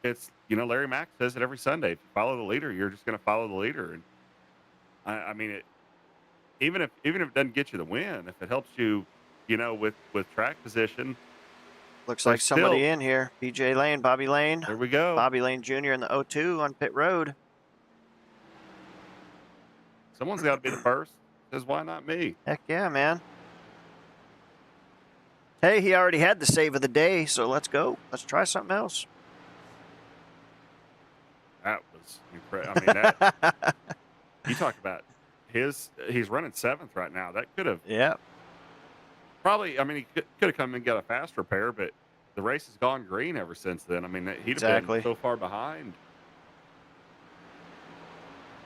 it's Larry Mack says it every Sunday. If you follow the leader, you're just going to follow the leader. And I mean, even if it doesn't get you the win, if it helps you, with track position. Looks like somebody in here. PJ Lane, Bobby Lane. There we go. Bobby Lane Jr. in the 02 on pit road. Someone's got to be the first. Says, why not me? Heck yeah, man. Hey, he already had the save of the day, so let's go. Let's try something else. That was incredible. I mean, that you talk about he's running 7th right now. That could have probably. I mean, he could have come and got a fast repair, but the race has gone green ever since then. I mean, he'd have been so far behind.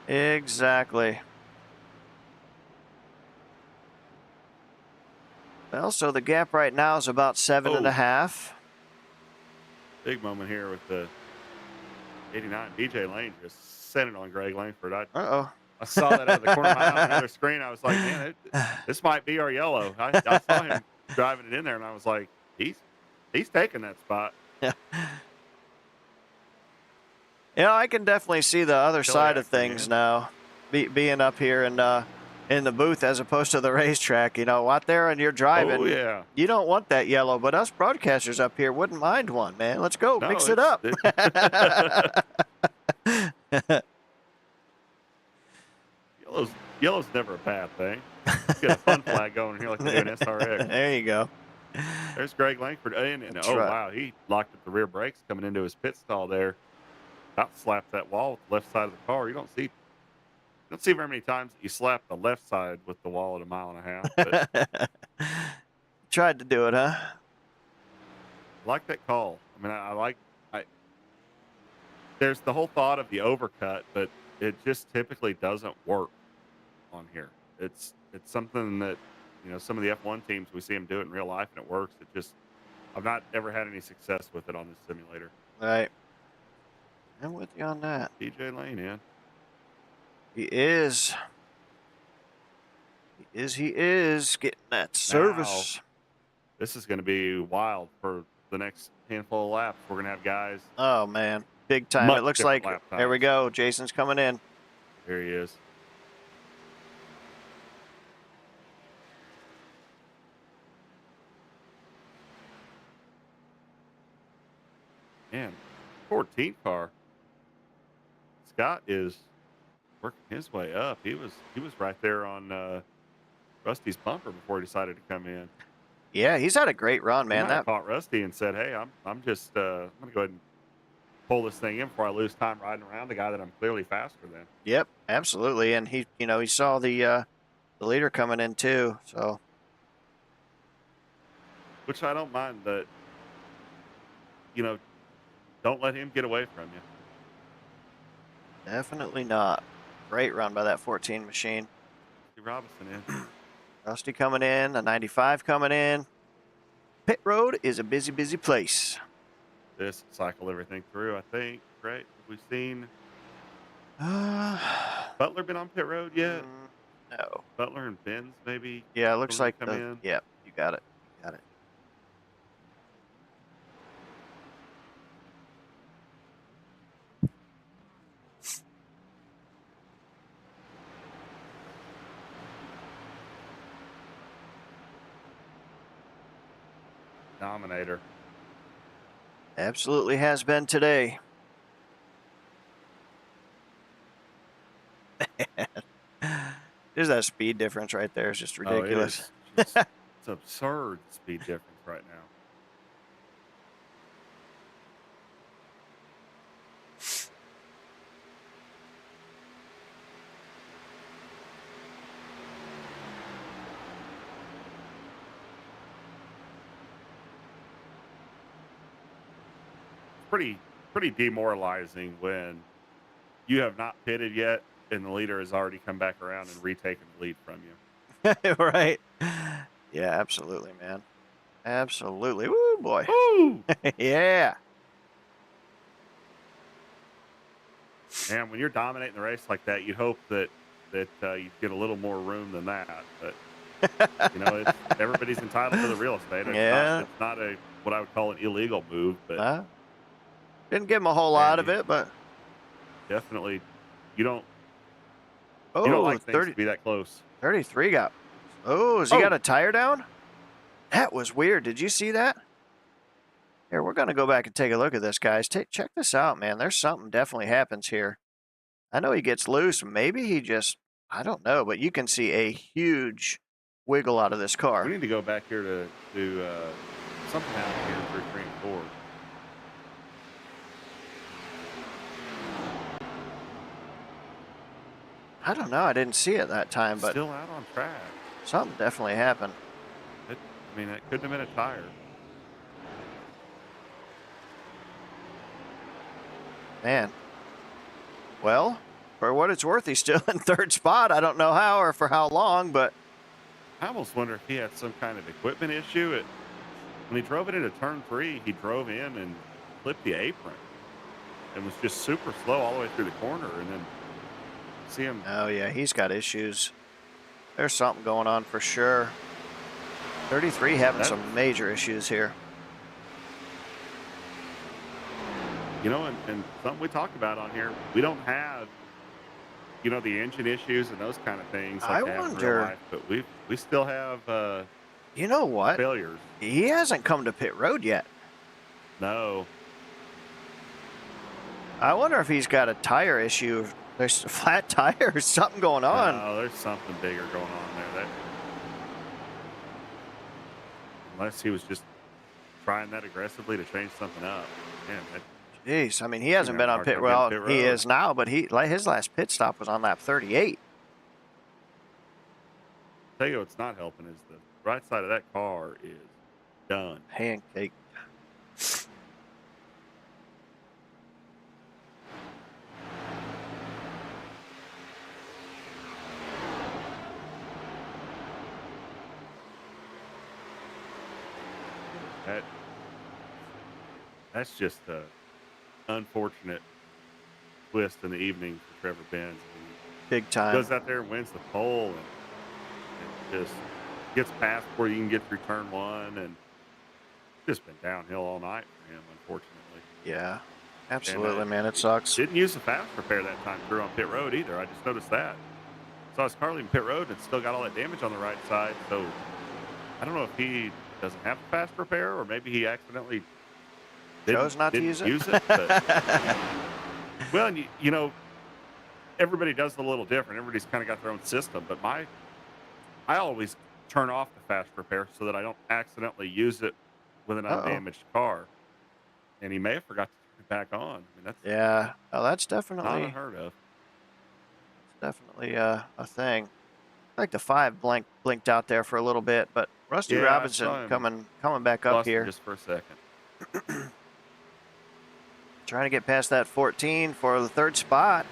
Exactly. Well, so the gap right now is about 7.5. Big moment here with the 89. DJ Lane just sent it on Greg Langford. I saw that out of the corner of my eye on the other screen. I was like, man, this might be our yellow. I saw him driving it in there, and I was like, he's taking that spot. Yeah. I can definitely see the other side of things now, being up here and in the booth as opposed to the racetrack. Out there and you're driving. Oh, yeah. You don't want that yellow, but us broadcasters up here wouldn't mind one, man. Let's go. Mix it up. Yellow's never a bad thing. Get a fun flag going here like we do in SRX. There you go. There's Greg Langford in, and wow, he locked up the rear brakes coming into his pit stall there. About slapped that wall with the left side of the car. You don't see very many times that you slap the left side with the wall at 1.5 miles. But tried to do it, huh? I like that call. I mean, there's the whole thought of the overcut, but it just typically doesn't work on here. It's something that some of the F1 teams, we see them do it in real life and it works. I've not ever had any success with it on this simulator. Right. I'm with you on that. DJ Lane in. He is getting that service. Now, this is going to be wild for the next handful of laps. We're going to have guys. Oh man, big time! It looks like there we go. Jason's coming in. Here he is. Man, 14 car. Scott is working his way up. He was right there on Rusty's bumper before he decided to come in. Yeah, he's had a great run, man. That caught Rusty and said, "Hey, I'm just I'm gonna go ahead and pull this thing in before I lose time riding around the guy that I'm clearly faster than." Yep, absolutely. And he saw the leader coming in too. So, which I don't mind that. Don't let him get away from you. Definitely not. Great run by that 14 machine. Robinson in. Rusty coming in, a 95 coming in. Pit road is a busy, busy place. This cycle everything through, I think. Right? We've seen Butler been on pit road yet? No. Butler and Benz maybe. Yeah, it looks like come in. Yeah, you got it. dominator. Absolutely has been today. There's that speed difference right there. It's just Oh, it ridiculous. is just it's absurd speed difference right now. Pretty demoralizing when you have not pitted yet and the leader has already come back around and retaken the lead from you. Right. Yeah, absolutely, man. Absolutely. Woo, boy. Woo! Yeah. And when you're dominating the race like that, you'd hope that you'd get a little more room than that. But it's everybody's entitled to the real estate. Yeah. It's not a what I would call an illegal move, but Didn't give him a whole man, lot of it, but definitely you don't oh, like things 30, to be that close. 33 got. Oh, has he got a tire down? That was weird. Did you see that? Here, we're going to go back and take a look at this, guys. Check this out, man. There's something definitely happens here. I know he gets loose. Maybe he just, I don't know, but you can see a huge wiggle out of this car. We need to go back here to do something out here for 3 and 4. I don't know. I didn't see it that time, but Still out on track. something definitely happened. It couldn't have been a tire. Man. Well, for what it's worth, he's still in third spot. I don't know how or for how long, but I almost wonder if he had some kind of equipment issue. When he drove it into turn 3, he drove in and flipped the apron and was just super slow all the way through the corner. And then see him. oh, yeah, he's got issues. There's something going on for sure. 33 having some major issues here. And something we talked about on here, we don't have, the engine issues and those kind of things like I they have in real wonder- life, but we still have You know what? failures. He hasn't come to pit road yet. No. I wonder if he's got a tire issue. There's a flat tire or something going on. No, there's something bigger going on there. Unless he was just trying that aggressively to change something up. Man, Jeez, I mean, he hasn't been on hard pit. to Well, get pit he road. is now, but his last pit stop was on lap 38. tell you what's not helping is the right side of that car is done. Pancake. That's just a unfortunate twist in the evening for Trevor Benz. Big He time. goes out there and wins the pole and just gets past before you can get through turn 1, and just been downhill all night for him, unfortunately. Yeah, absolutely, man. It sucks. Didn't use the fast repair that time through on pit road either. I just noticed that. Saw his car leaving pit road and still got all that damage on the right side. So I don't know if he doesn't have a fast repair or maybe he accidentally Chose not to didn't use it? but, well, and everybody does it a little different. Everybody's kind of got their own system. But I always turn off the fast repair so that I don't accidentally use it with an undamaged car. And he may have forgot to turn it back on. I mean, that's Yeah. Oh, that's not definitely unheard of. a thing. I think the 5 blinked out there for a little bit, but Rusty Yeah, I Robinson saw him. coming back up Lost him here, just for a second. trying to get past that 14 for the 3rd spot.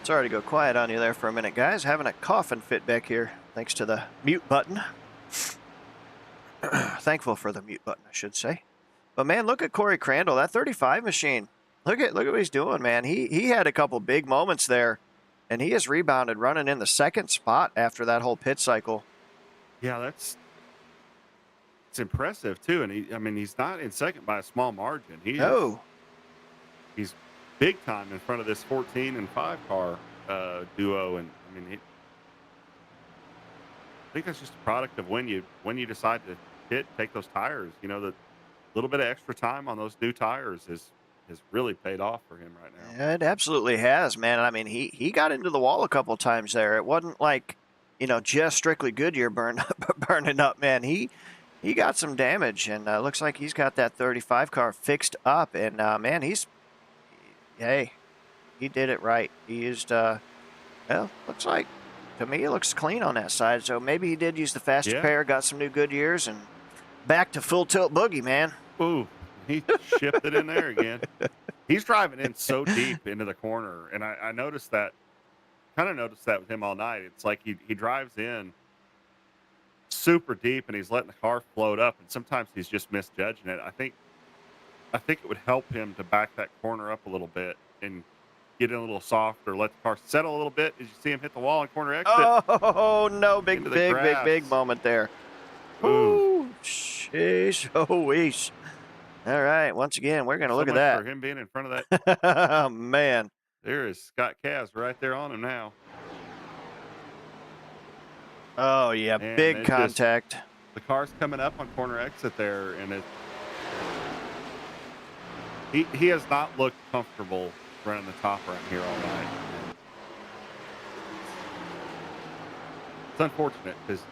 Sorry to go quiet on you there for a minute, guys. Having a coughing fit back here, thanks to the mute button. Thankful for the mute button, I should say. But man, look at Corey Crandall, that 35 machine. Look at what he's doing, man. He had a couple big moments there, and he has rebounded running in the second spot after that whole pit cycle. Yeah, it's impressive too. And he's not in second by a small margin. He's big time in front of this 14 and 5 car duo. And I think that's just a product of when you decide to take those tires. The little bit of extra time on those new tires has really paid off for him right now. Yeah, it absolutely has, man. I mean, he got into the wall a couple times there. It wasn't like, just strictly Goodyear burning up, man. He got some damage, and looks like he's got that 35 car fixed up. And man, he did it right. He used, looks like, to me, it looks clean on that side. So maybe he did use the faster pair, got some new Goodyears, and back to full tilt boogie, man. Ooh, he shifted in there again. He's driving in so deep into the corner, and I noticed that. Kind of noticed that with him all night. It's like he drives in super deep, and he's letting the car float up, and sometimes he's just misjudging it. I think it would help him to back that corner up a little bit and get in a little softer, let the car settle a little bit as you see him hit the wall and corner exit. Oh no, big moment there. Ooh, sheesh, oh weesh. All right, once again, we're going to look at that. For him being in front of that. Oh, man. There is Scott Kaz right there on him now. Oh, yeah, and big contact. The car's coming up on corner exit there, and he has not looked comfortable running the top around here all night. It's unfortunate because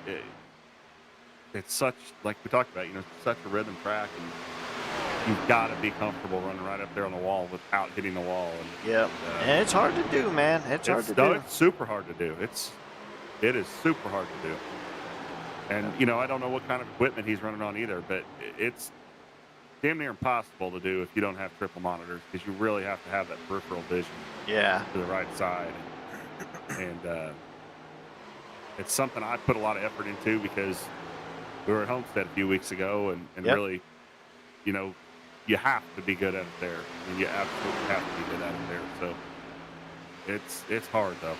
it's such, like we talked about, such a rhythm track, and you've got to be comfortable running right up there on the wall without hitting the wall. And it's hard to do, man. It's hard to do. It's super hard to do. It is super hard to do. And, I don't know what kind of equipment he's running on either, but it's damn near impossible to do if you don't have triple monitors, because you really have to have that peripheral vision to the right side. And it's something I put a lot of effort into because we were at Homestead a few weeks ago, and really, you have to be good at it there. You absolutely have to be good at it there. So it's hard though.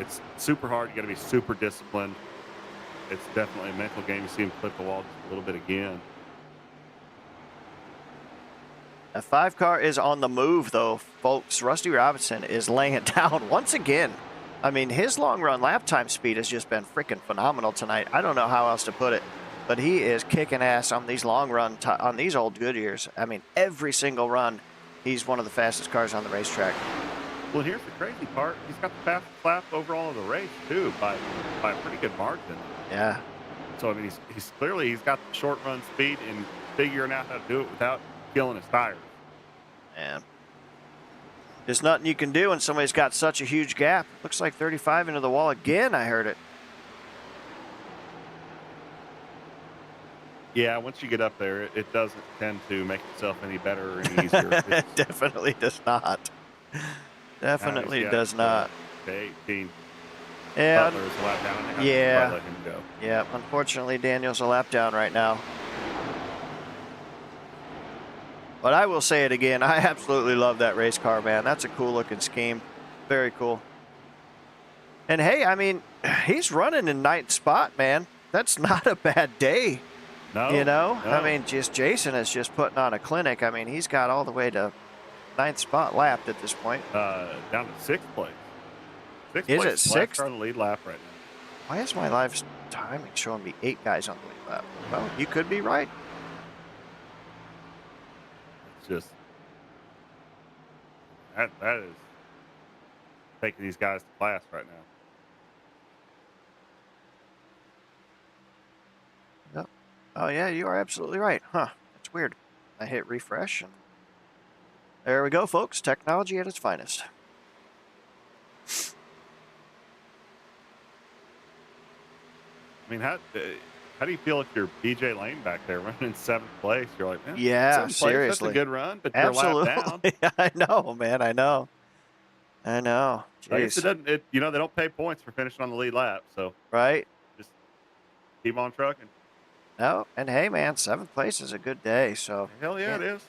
It's super hard. You got to be super disciplined. It's definitely a mental game. You see him clip the wall just a little bit again. A 5 car is on the move though, folks. Rusty Robinson is laying it down once again. I mean, his long run lap time speed has just been freaking phenomenal tonight. I don't know how else to put it. But he is kicking ass on these long run, on these old Goodyears. I mean, every single run, he's one of the fastest cars on the racetrack. Well, here's the crazy part. He's got the fastest lap overall of the race, too, by a pretty good margin. Yeah. So, I mean, he's got the short run speed and figuring out how to do it without killing his tires. Man. There's nothing you can do when somebody's got such a huge gap. Looks like 35 into the wall again, I heard it. Yeah, once you get up there, it doesn't tend to make itself any better or any easier. It definitely does not. Definitely does not. 18. Yeah. Butler's a lap down. And let him go. Yeah, unfortunately, Daniel's a lap down right now. But I will say it again. I absolutely love that race car, man. That's a cool looking scheme. Very cool. And hey, I mean, he's running in 9th spot, man. That's not a bad day. No, I mean, Jason is just putting on a clinic. I mean, he's got all the way to 9th spot lapped at this point. Down to 6th place. Is it 6th? On the lead lap right now. Why is my live timing showing me 8 guys on the lead lap? Well, you could be right. It's just that is taking these guys to class right now. Oh, yeah, you are absolutely right. Huh, that's weird. I hit refresh, and there we go, folks. Technology at its finest. I mean, how do you feel if you're BJ Lane back there running in 7th place? You're like, man, yeah, 7th place, seriously. that's a good run, but absolutely. you're a lap down. I know, man, I know. I guess they don't pay points for finishing on the lead lap, so. Right. keep on trucking. No, and hey, man, 7th place is a good day, so Hell yeah, can't, it is.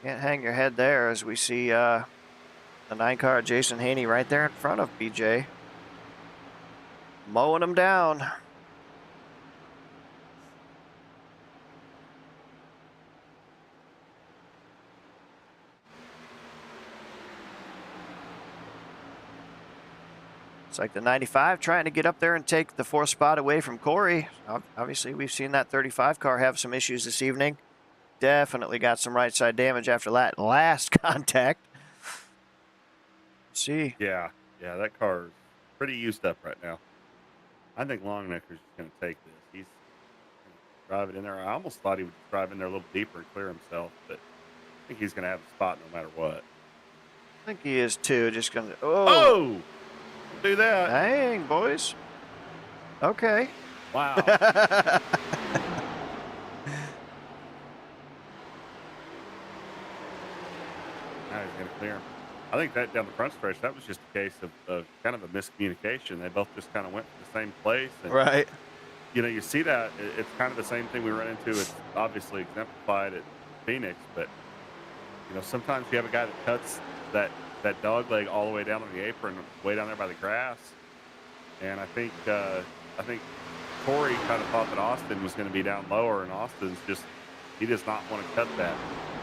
can't hang your head there as we see the 9 car Jason Haney right there in front of BJ. Mowing him down. It's like the 95 trying to get up there and take the 4th spot away from Corey. Obviously, we've seen that 35 car have some issues this evening. Definitely got some right side damage after that last contact. Let's see. Yeah, that car's pretty used up right now. I think Longnecker's just going to take this. He's gonna drive it in there. I almost thought he would drive in there a little deeper and clear himself, but I think he's going to have a spot no matter what. I think he is too. Just going to. Oh! Don't do that. Dang, boys. Okay. Wow. Now he's going to clear him. I think that down the front stretch, that was just a case of kind of a miscommunication. They both just kind of went to the same place. And, right. you know, you see that. It's kind of the same thing we run into. It's obviously exemplified at Phoenix, but, you know, sometimes you have a guy that cuts that dog leg all the way down on the apron, way down there by the grass. And I think Corey kind of thought that Austin was going to be down lower, and Austin's just, he does not want to cut that.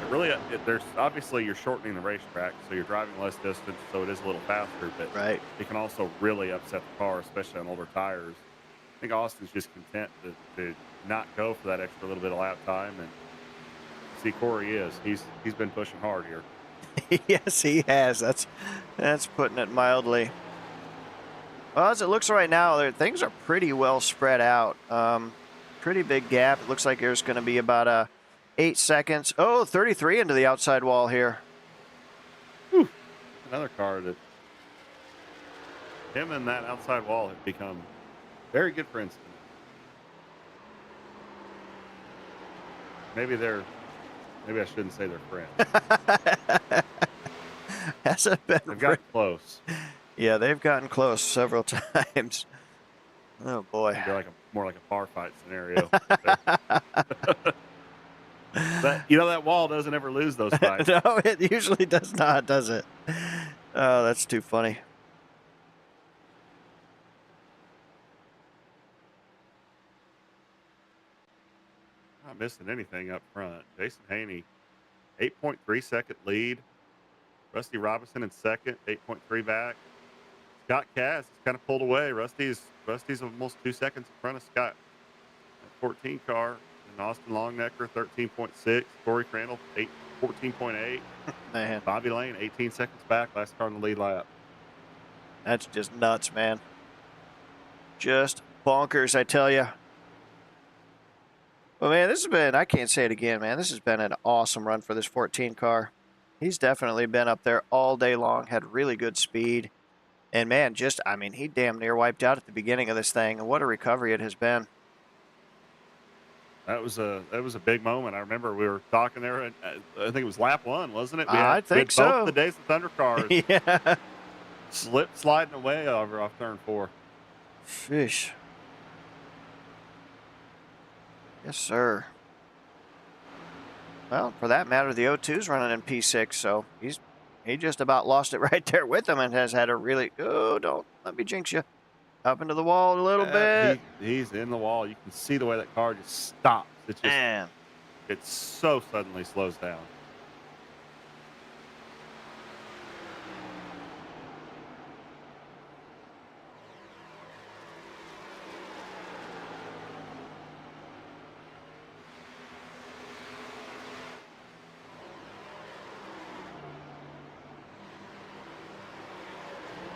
It really, there's obviously you're shortening the racetrack, so you're driving less distance, so it is a little faster, but Right. it can also really upset the car, especially on older tires. I think Austin's just content to not go for that extra little bit of lap time, and see Corey is. He's been pushing hard here. Yes, he has. That's putting it mildly. Well, as it looks right now, things are pretty well spread out. Pretty big gap. It looks like there's going to be about 8 seconds. Oh, 33 into the outside wall here. Whew. Another car that him and that outside wall have become very good friends. Maybe I shouldn't say they're friends. Hasn't been. They've gotten close. Yeah, they've gotten close several times. Oh boy. They're more like a bar fight scenario. That wall doesn't ever lose those fights. No, it usually does not, does it? Oh, that's too funny. Not missing anything up front. Jason Haney, 8.3 second lead. Rusty Robinson in second, 8.3 back. Scott Cass is kind of pulled away. Rusty's almost 2 seconds in front of Scott. At 14 car. And Austin Longnecker, 13.6. Corey Crandall, 14.8. Man, Bobby Lane, 18 seconds back. Last car in the lead lap. that's just nuts, man. Just bonkers, I tell you. Well, man, this has been, I can't say it again, man. This has been an awesome run for this 14 car. He's definitely been up there all day long, had really good speed. And, man, he damn near wiped out at the beginning of this thing. And what a recovery it has been. That was a big moment. I remember we were talking there, and I think it was lap 1, wasn't it? I think so. Both the Days of Thunder cars Yeah. sliding away off turn 4. Fish. Yes, sir. Well, for that matter, the O2's running in P6, so he just about lost it right there with him and has had a really, don't let me jinx you. Up into the wall a little bit. He's in the wall. You can see the way that car just stops. It's just, Man. it so suddenly slows down.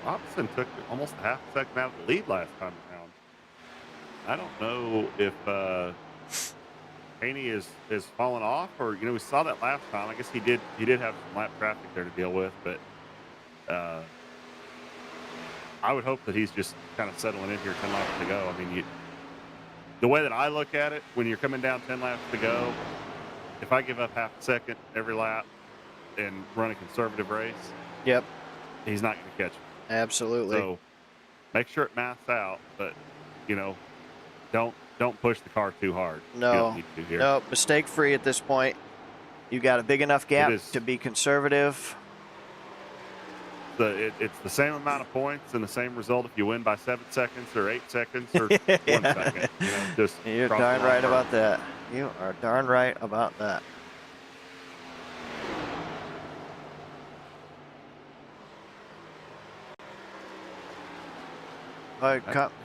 Robinson took almost a half a second out of the lead last time around. I don't know if Haney is fallen off, or we saw that last time. I guess he did have some lap traffic there to deal with, but I would hope that he's just kind of settling in here 10 laps to go. I mean, the way that I look at it, when you're coming down 10 laps to go, if I give up half a second every lap and run a conservative race, Yep. he's not going to catch me. Absolutely. So make sure it maths out, but don't don't push the car too hard. You No, don't need to here. no, mistake-free at this point. You got a big enough gap is. to be conservative. It's the same amount of points and the same result if you win by 7 seconds or 8 seconds or 1 second. You know, just You're cross the darn line right first. about that. You are darn right about that.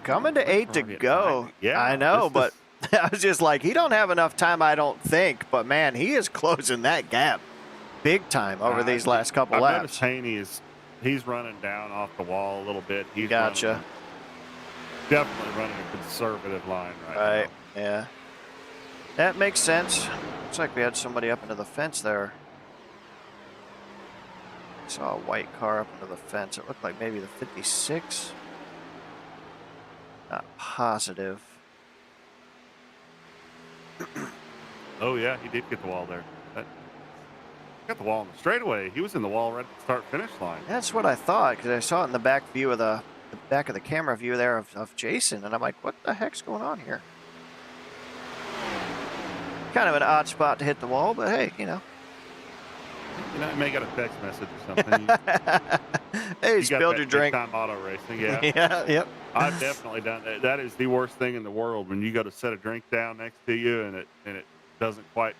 Coming to 8 to go. Yeah, I know, this but I was just like, he don't have enough time, I don't think. But man, he is closing that gap big time over these last couple I've laps. noticed Haney he's running down off the wall a little bit. He's Gotcha. definitely running a conservative line right Right. Yeah. That makes sense. Looks like we had somebody up into the fence there. Saw a white car up into the fence. It looked like maybe the 56. Not positive. now. Oh yeah, he did get the wall there. Got the wall on the straightaway. He was in the wall right at the start-finish line. That's what I thought, because I saw it in the back view of the back of the camera view there of Jason, and I'm like, what the heck's going on here? Kind of an odd spot to hit the wall, but hey, you know. You know, you may got a text message or something. Hey, You got spilled that your drink. big-time auto racing, yeah. Yeah, yep. I've definitely done that. That is the worst thing in the world when you go to set a drink down next to you and it doesn't quite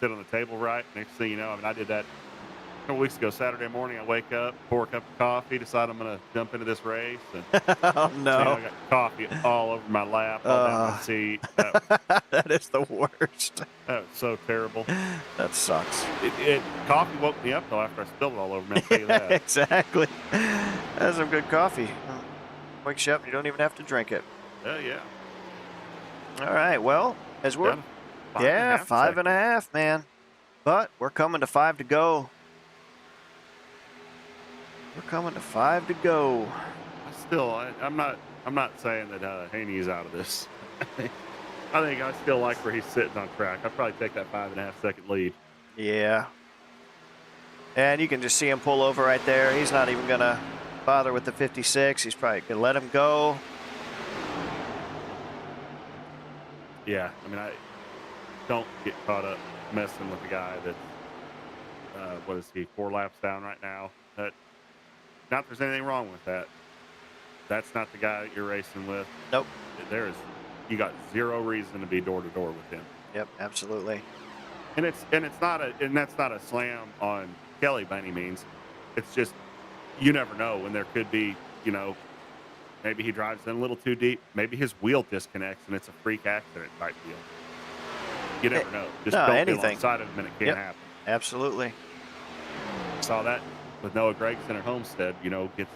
sit on the table right. Next thing you know, I mean, I did that a couple weeks ago. Saturday morning, I wake up, pour a cup of coffee, decide I'm going to jump into this race, and Oh you know, I no. got coffee all over my lap, all down my seat. That is the worst. That was so terrible. That sucks. Coffee woke me up though after I spilled it all over me. I'll tell you that. Exactly. That's some good coffee. Wakes you up, you don't even have to drink it. Yeah. All right, well, as we're Done. 5.5 five and a half, man. But we're coming to 5 to go. We're coming to 5 to go. I'm not saying that Haney is out of this. I think I still like where he's sitting on track. I'd probably take that 5.5 second lead. Yeah. And you can just see him pull over right there. He's not even going to bother with the 56. He's probably going to let him go. Yeah, I mean, I don't get caught up messing with the guy that, what is he, 4 laps down right now. Not that there's anything wrong with that. That's not the guy that you're racing with. Nope. You got zero reason to be door to door with him. Yep, absolutely. And that's not a slam on Kelly by any means. It's just you never know when there could be, you know, maybe he drives in a little too deep. Maybe his wheel disconnects and it's a freak accident type deal. You never know. Just No, don't anything. be alongside of him and it can't Yep. happen. Absolutely. Saw that with Noah Gregson at Homestead. You know, gets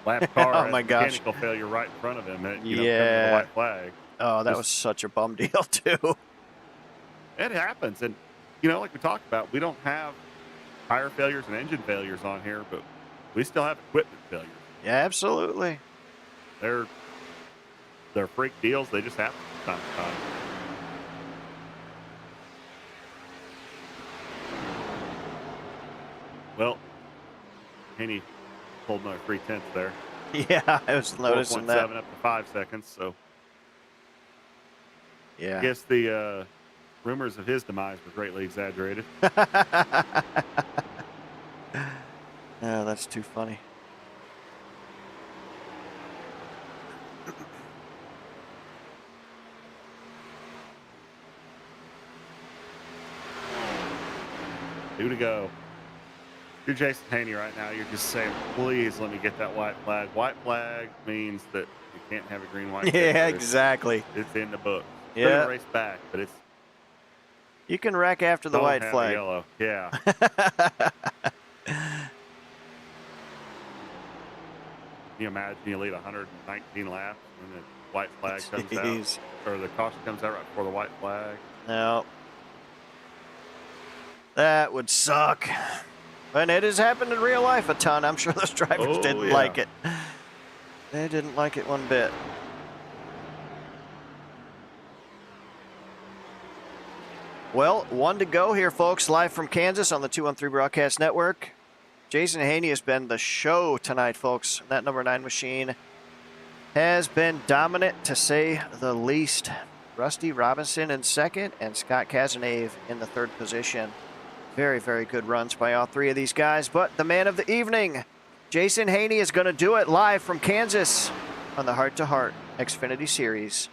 lap car Oh has my gosh. mechanical failure right in front of him. And, you know, Yeah. comes with a white flag. Oh, that Just- was such a bum deal, too. It happens. And, you know, like we talked about, we don't have tire failures and engine failures on here, but we still have equipment failures. Yeah, absolutely. They're freak deals. They just happen from time to time. Well, Haney pulled another 3/10 there. Yeah, I was noticing that. 4.7 up to 5 seconds. So I Yeah. guess the rumors of his demise were greatly exaggerated. Yeah, that's too funny. Two to go. If you're Jason Haney right now, you're just saying, please let me get that white flag. White flag means that you can't have a green, white Yeah, sticker. exactly. It's in the book. Yeah. Still gonna race back, but it's You can wreck after the don't white have flag. yellow. Yeah. Can you imagine you lead 119 laps and the white flag comes Jeez. out, or the caution comes out right before the white flag? No. That would suck. And it has happened in real life a ton. I'm sure those drivers Oh, didn't yeah. like it. They didn't like it one bit. Well, 1 to go here, folks. Live from Kansas on the 213 Broadcast Network. Jason Haney has been the show tonight, folks. That number 9 machine has been dominant to say the least. Rusty Robinson in second and Scott Cazenave in the third position. Very, very good runs by all three of these guys. But the man of the evening, Jason Haney, is going to do it live from Kansas on the Heart to Heart Xfinity Series.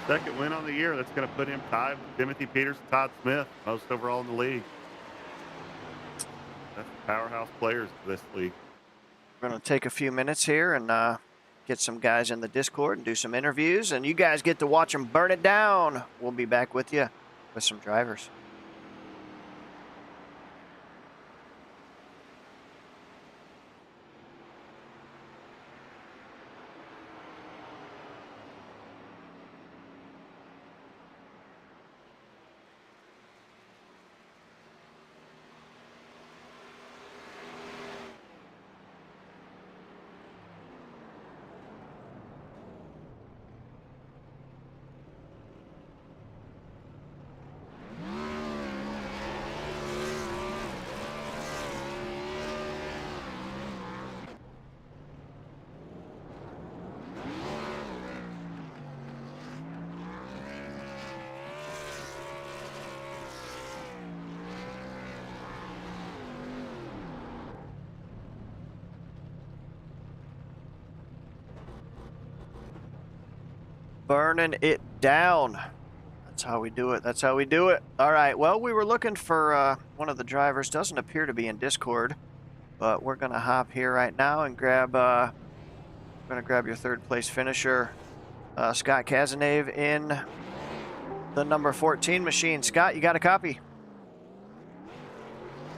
Second win on the year. That's going to put him tied with Timothy Peters and Todd Smith, most overall in the league. That's the powerhouse players of this league. We're going to take a few minutes here and get some guys in the Discord and do some interviews, and you guys get to watch them burn it down. We'll be back with you with some drivers. Burning it down. That's how we do it. That's how we do it. All right. Well, we were looking for one of the drivers. Doesn't appear to be in Discord, but we're going to hop here right now and grab we're going to grab your third place finisher, Scott Cazenave, in the number 14 machine. Scott, you got a copy?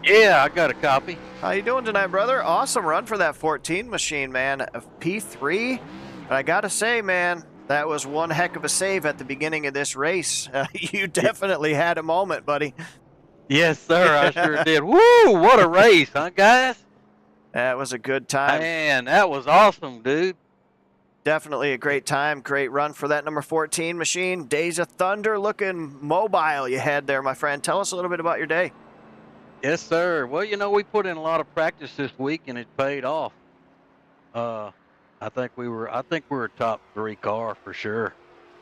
Yeah, I got a copy. How you doing tonight, brother? Awesome run for that 14 machine, man. A P3. But I got to say, man, that was one heck of a save at the beginning of this race. You definitely had a moment, buddy. Yes, sir, I sure did. Woo, what a race, huh, guys? That was a good time. Man, that was awesome, dude. Definitely a great time. Great run for that number 14 machine. Days of Thunder looking mobile you had there, my friend. Tell us a little bit about your day. Yes, sir. Well, you know, we put in a lot of practice this week, and it paid off. I think we were a top 3 car for sure.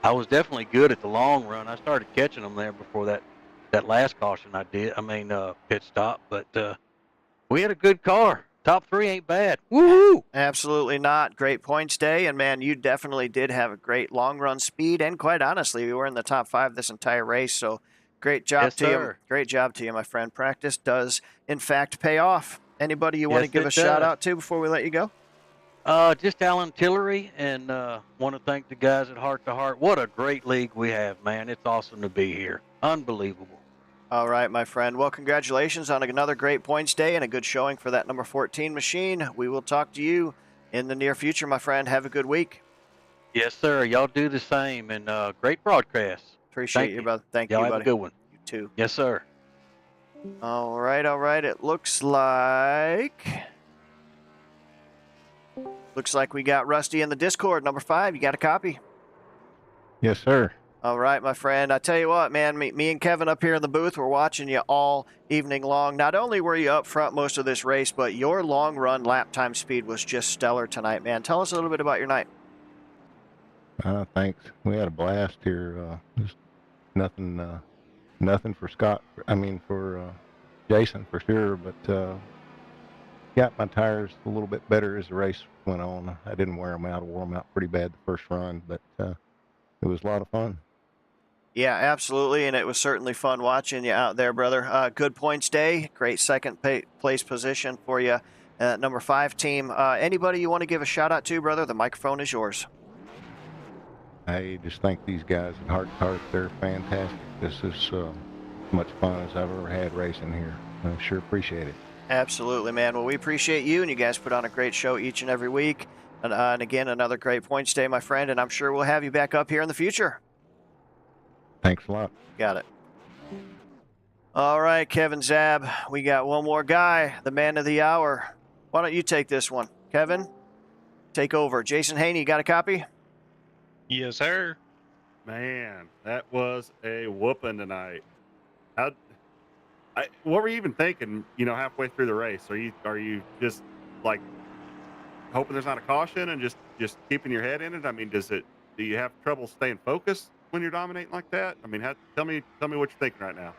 I was definitely good at the long run. I started catching them there before that last caution pit stop. But we had a good car. Top 3 ain't bad. Woo! Absolutely not. Great points day. And, man, you definitely did have a great long-run speed. And, quite honestly, we were in the top 5 this entire race. So, great job to you. Great job to you, my friend. Practice does, in fact, pay off. Anybody you want to give a shout-out to before we let you go? Just Alan Tillery, and want to thank the guys at Heart to Heart. What a great league we have, man. It's awesome to be here. Unbelievable. All right, my friend. Well, congratulations on another great points day and a good showing for that number 14 machine. We will talk to you in the near future, my friend. Have a good week. Yes, sir. Y'all do the same, and great broadcast. Appreciate you, brother. Thank you, buddy. Y'all have a good one. You too. Yes, sir. All right, all right. It looks like we got Rusty in the Discord. Number 5, you got a copy? Yes, sir. All right, my friend. I tell you what, man, me and Kevin up here in the booth, we're watching you all evening long. Not only were you up front most of this race, but your long run lap time speed was just stellar tonight, man. Tell us a little bit about your night. Thanks. We had a blast here. Just nothing for Scott. For Jason for sure, but got my tires a little bit better as the race went on. I didn't wear them out. I wore them out pretty bad the first run, but it was a lot of fun. Yeah, absolutely, and it was certainly fun watching you out there, brother. Good points day, great second place position for you, number 5 team. Anybody you want to give a shout out to, brother? The microphone is yours. I just thank these guys at Heart to Heart. They're fantastic. This is as much fun as I've ever had racing here. I sure appreciate it. Absolutely, man. Well, we appreciate you, and you guys put on a great show each and every week. And again, another great points day, my friend, and I'm sure we'll have you back up here in the future. Thanks a lot. Got it. All right, Kevin Zab, we got one more guy, the man of the hour. Why don't you take this one? Kevin, take over. Jason Haney, got a copy? Yes, sir. Man, that was a whooping tonight. What were you even thinking, halfway through the race? Are you just like hoping there's not a caution and just keeping your head in it? I mean, do you have trouble staying focused when you're dominating like that? I mean, tell me what you're thinking right now.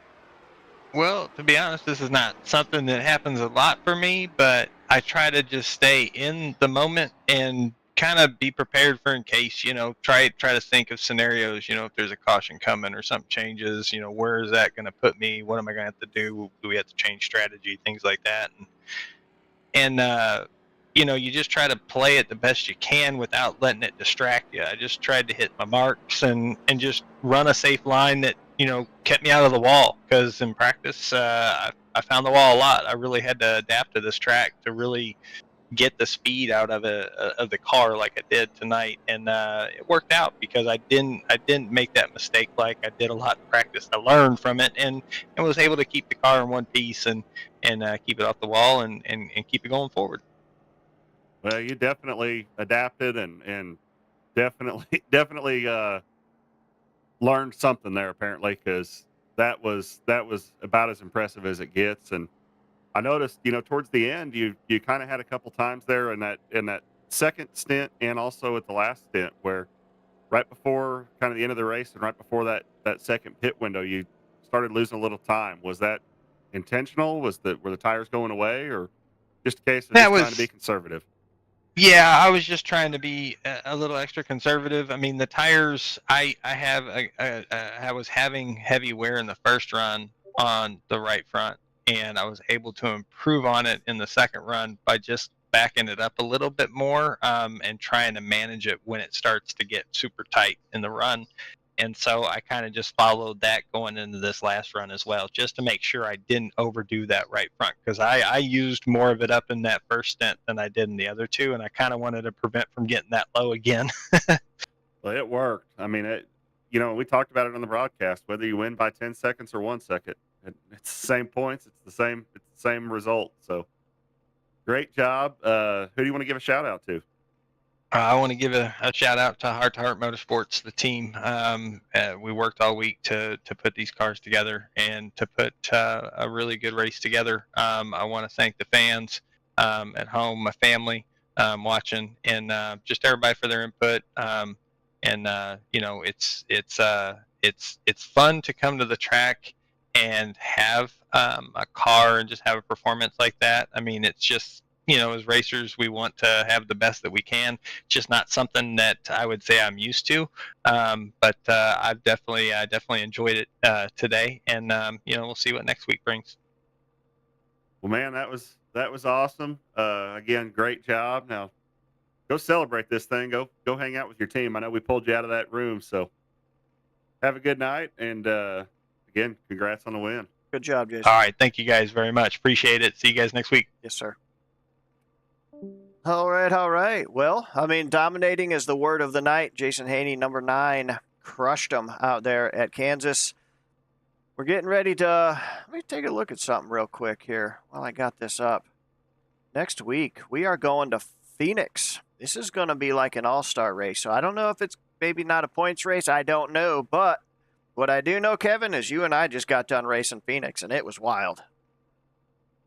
Well, to be honest, this is not something that happens a lot for me, but I try to just stay in the moment and kind of be prepared for in case, try to think of scenarios, if there's a caution coming or something changes, where is that going to put me? What am I going to have to do? Do we have to change strategy? Things like that. And you just try to play it the best you can without letting it distract you. I just tried to hit my marks and just run a safe line that kept me out of the wall, because in practice I found the wall a lot. I really had to adapt to this track to really get the speed out of the car like I did tonight, and it worked out because I didn't make that mistake like I did a lot in practice. I learned from it and was able to keep the car in one piece and keep it off the wall and keep it going forward. Well, you definitely adapted and definitely learned something there apparently, because that was about as impressive as it gets. And I noticed, towards the end, you kind of had a couple times there in that second stint and also at the last stint where right before kind of the end of the race and right before that second pit window, you started losing a little time. Was that intentional? Were the tires going away, or just a case of That just trying to be was conservative? Yeah, I was just trying to be a little extra conservative. I mean, the tires, I was having heavy wear in the first run on the right front, and I was able to improve on it in the second run by just backing it up a little bit more, and trying to manage it when it starts to get super tight in the run. And so I kind of just followed that going into this last run as well, just to make sure I didn't overdo that right front, because I used more of it up in that first stint than I did in the other two, and I kind of wanted to prevent from getting that low again. Well, it worked. I mean, we talked about it on the broadcast. Whether you win by 10 seconds or 1 second, it's the same points. It's the same result. So great job. Who do you want to give a shout out to? I want to give a shout out to Heart Motorsports, the team. We worked all week to put these cars together and to put a really good race together. I want to thank the fans at home, my family watching, and just everybody for their input. It's fun to come to the track and have a car and just have a performance like that. I mean, it's just, as racers, we want to have the best that we can. Just not something that I would say I'm used to. But I definitely enjoyed it today, and we'll see what next week brings. Well, man, that was awesome. Again, great job. Now, go celebrate this thing. Go hang out with your team. I know we pulled you out of that room, so have a good night. And again, congrats on the win. Good job, Jason. All right, thank you guys very much. Appreciate it. See you guys next week. Yes, sir. All right. Well, I mean, dominating is the word of the night. Jason Haney, number 9, crushed them out there at Kansas. We're getting ready to, let me take a look at something real quick here while I got this up. Next week, we are going to Phoenix. This is going to be like an all-star race. So I don't know if it's maybe not a points race. I don't know. But what I do know, Kevin, is you and I just got done racing Phoenix, and it was wild.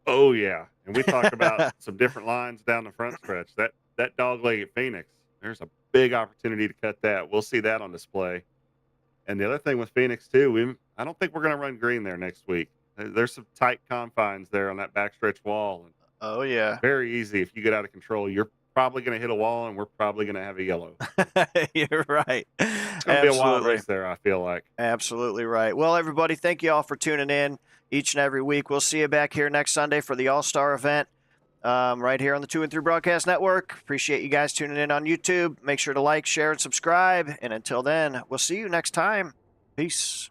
Oh yeah, and we talked about some different lines down the front stretch. That dog leg at Phoenix, there's a big opportunity to cut that. We'll see that on display. And the other thing with Phoenix too, I don't think we're going to run green there next week. There's some tight confines there on that backstretch wall. Oh yeah, very easy. If you get out of control, you're probably going to hit a wall, and we're probably going to have a yellow. You're right. It's going to be a wild race there, I feel like. Absolutely right. Well, everybody, thank you all for tuning in each and every week. We'll see you back here next Sunday for the All-Star event right here on the 2 and 3 Broadcast Network. Appreciate you guys tuning in on YouTube. Make sure to like, share, and subscribe. And until then, we'll see you next time. Peace.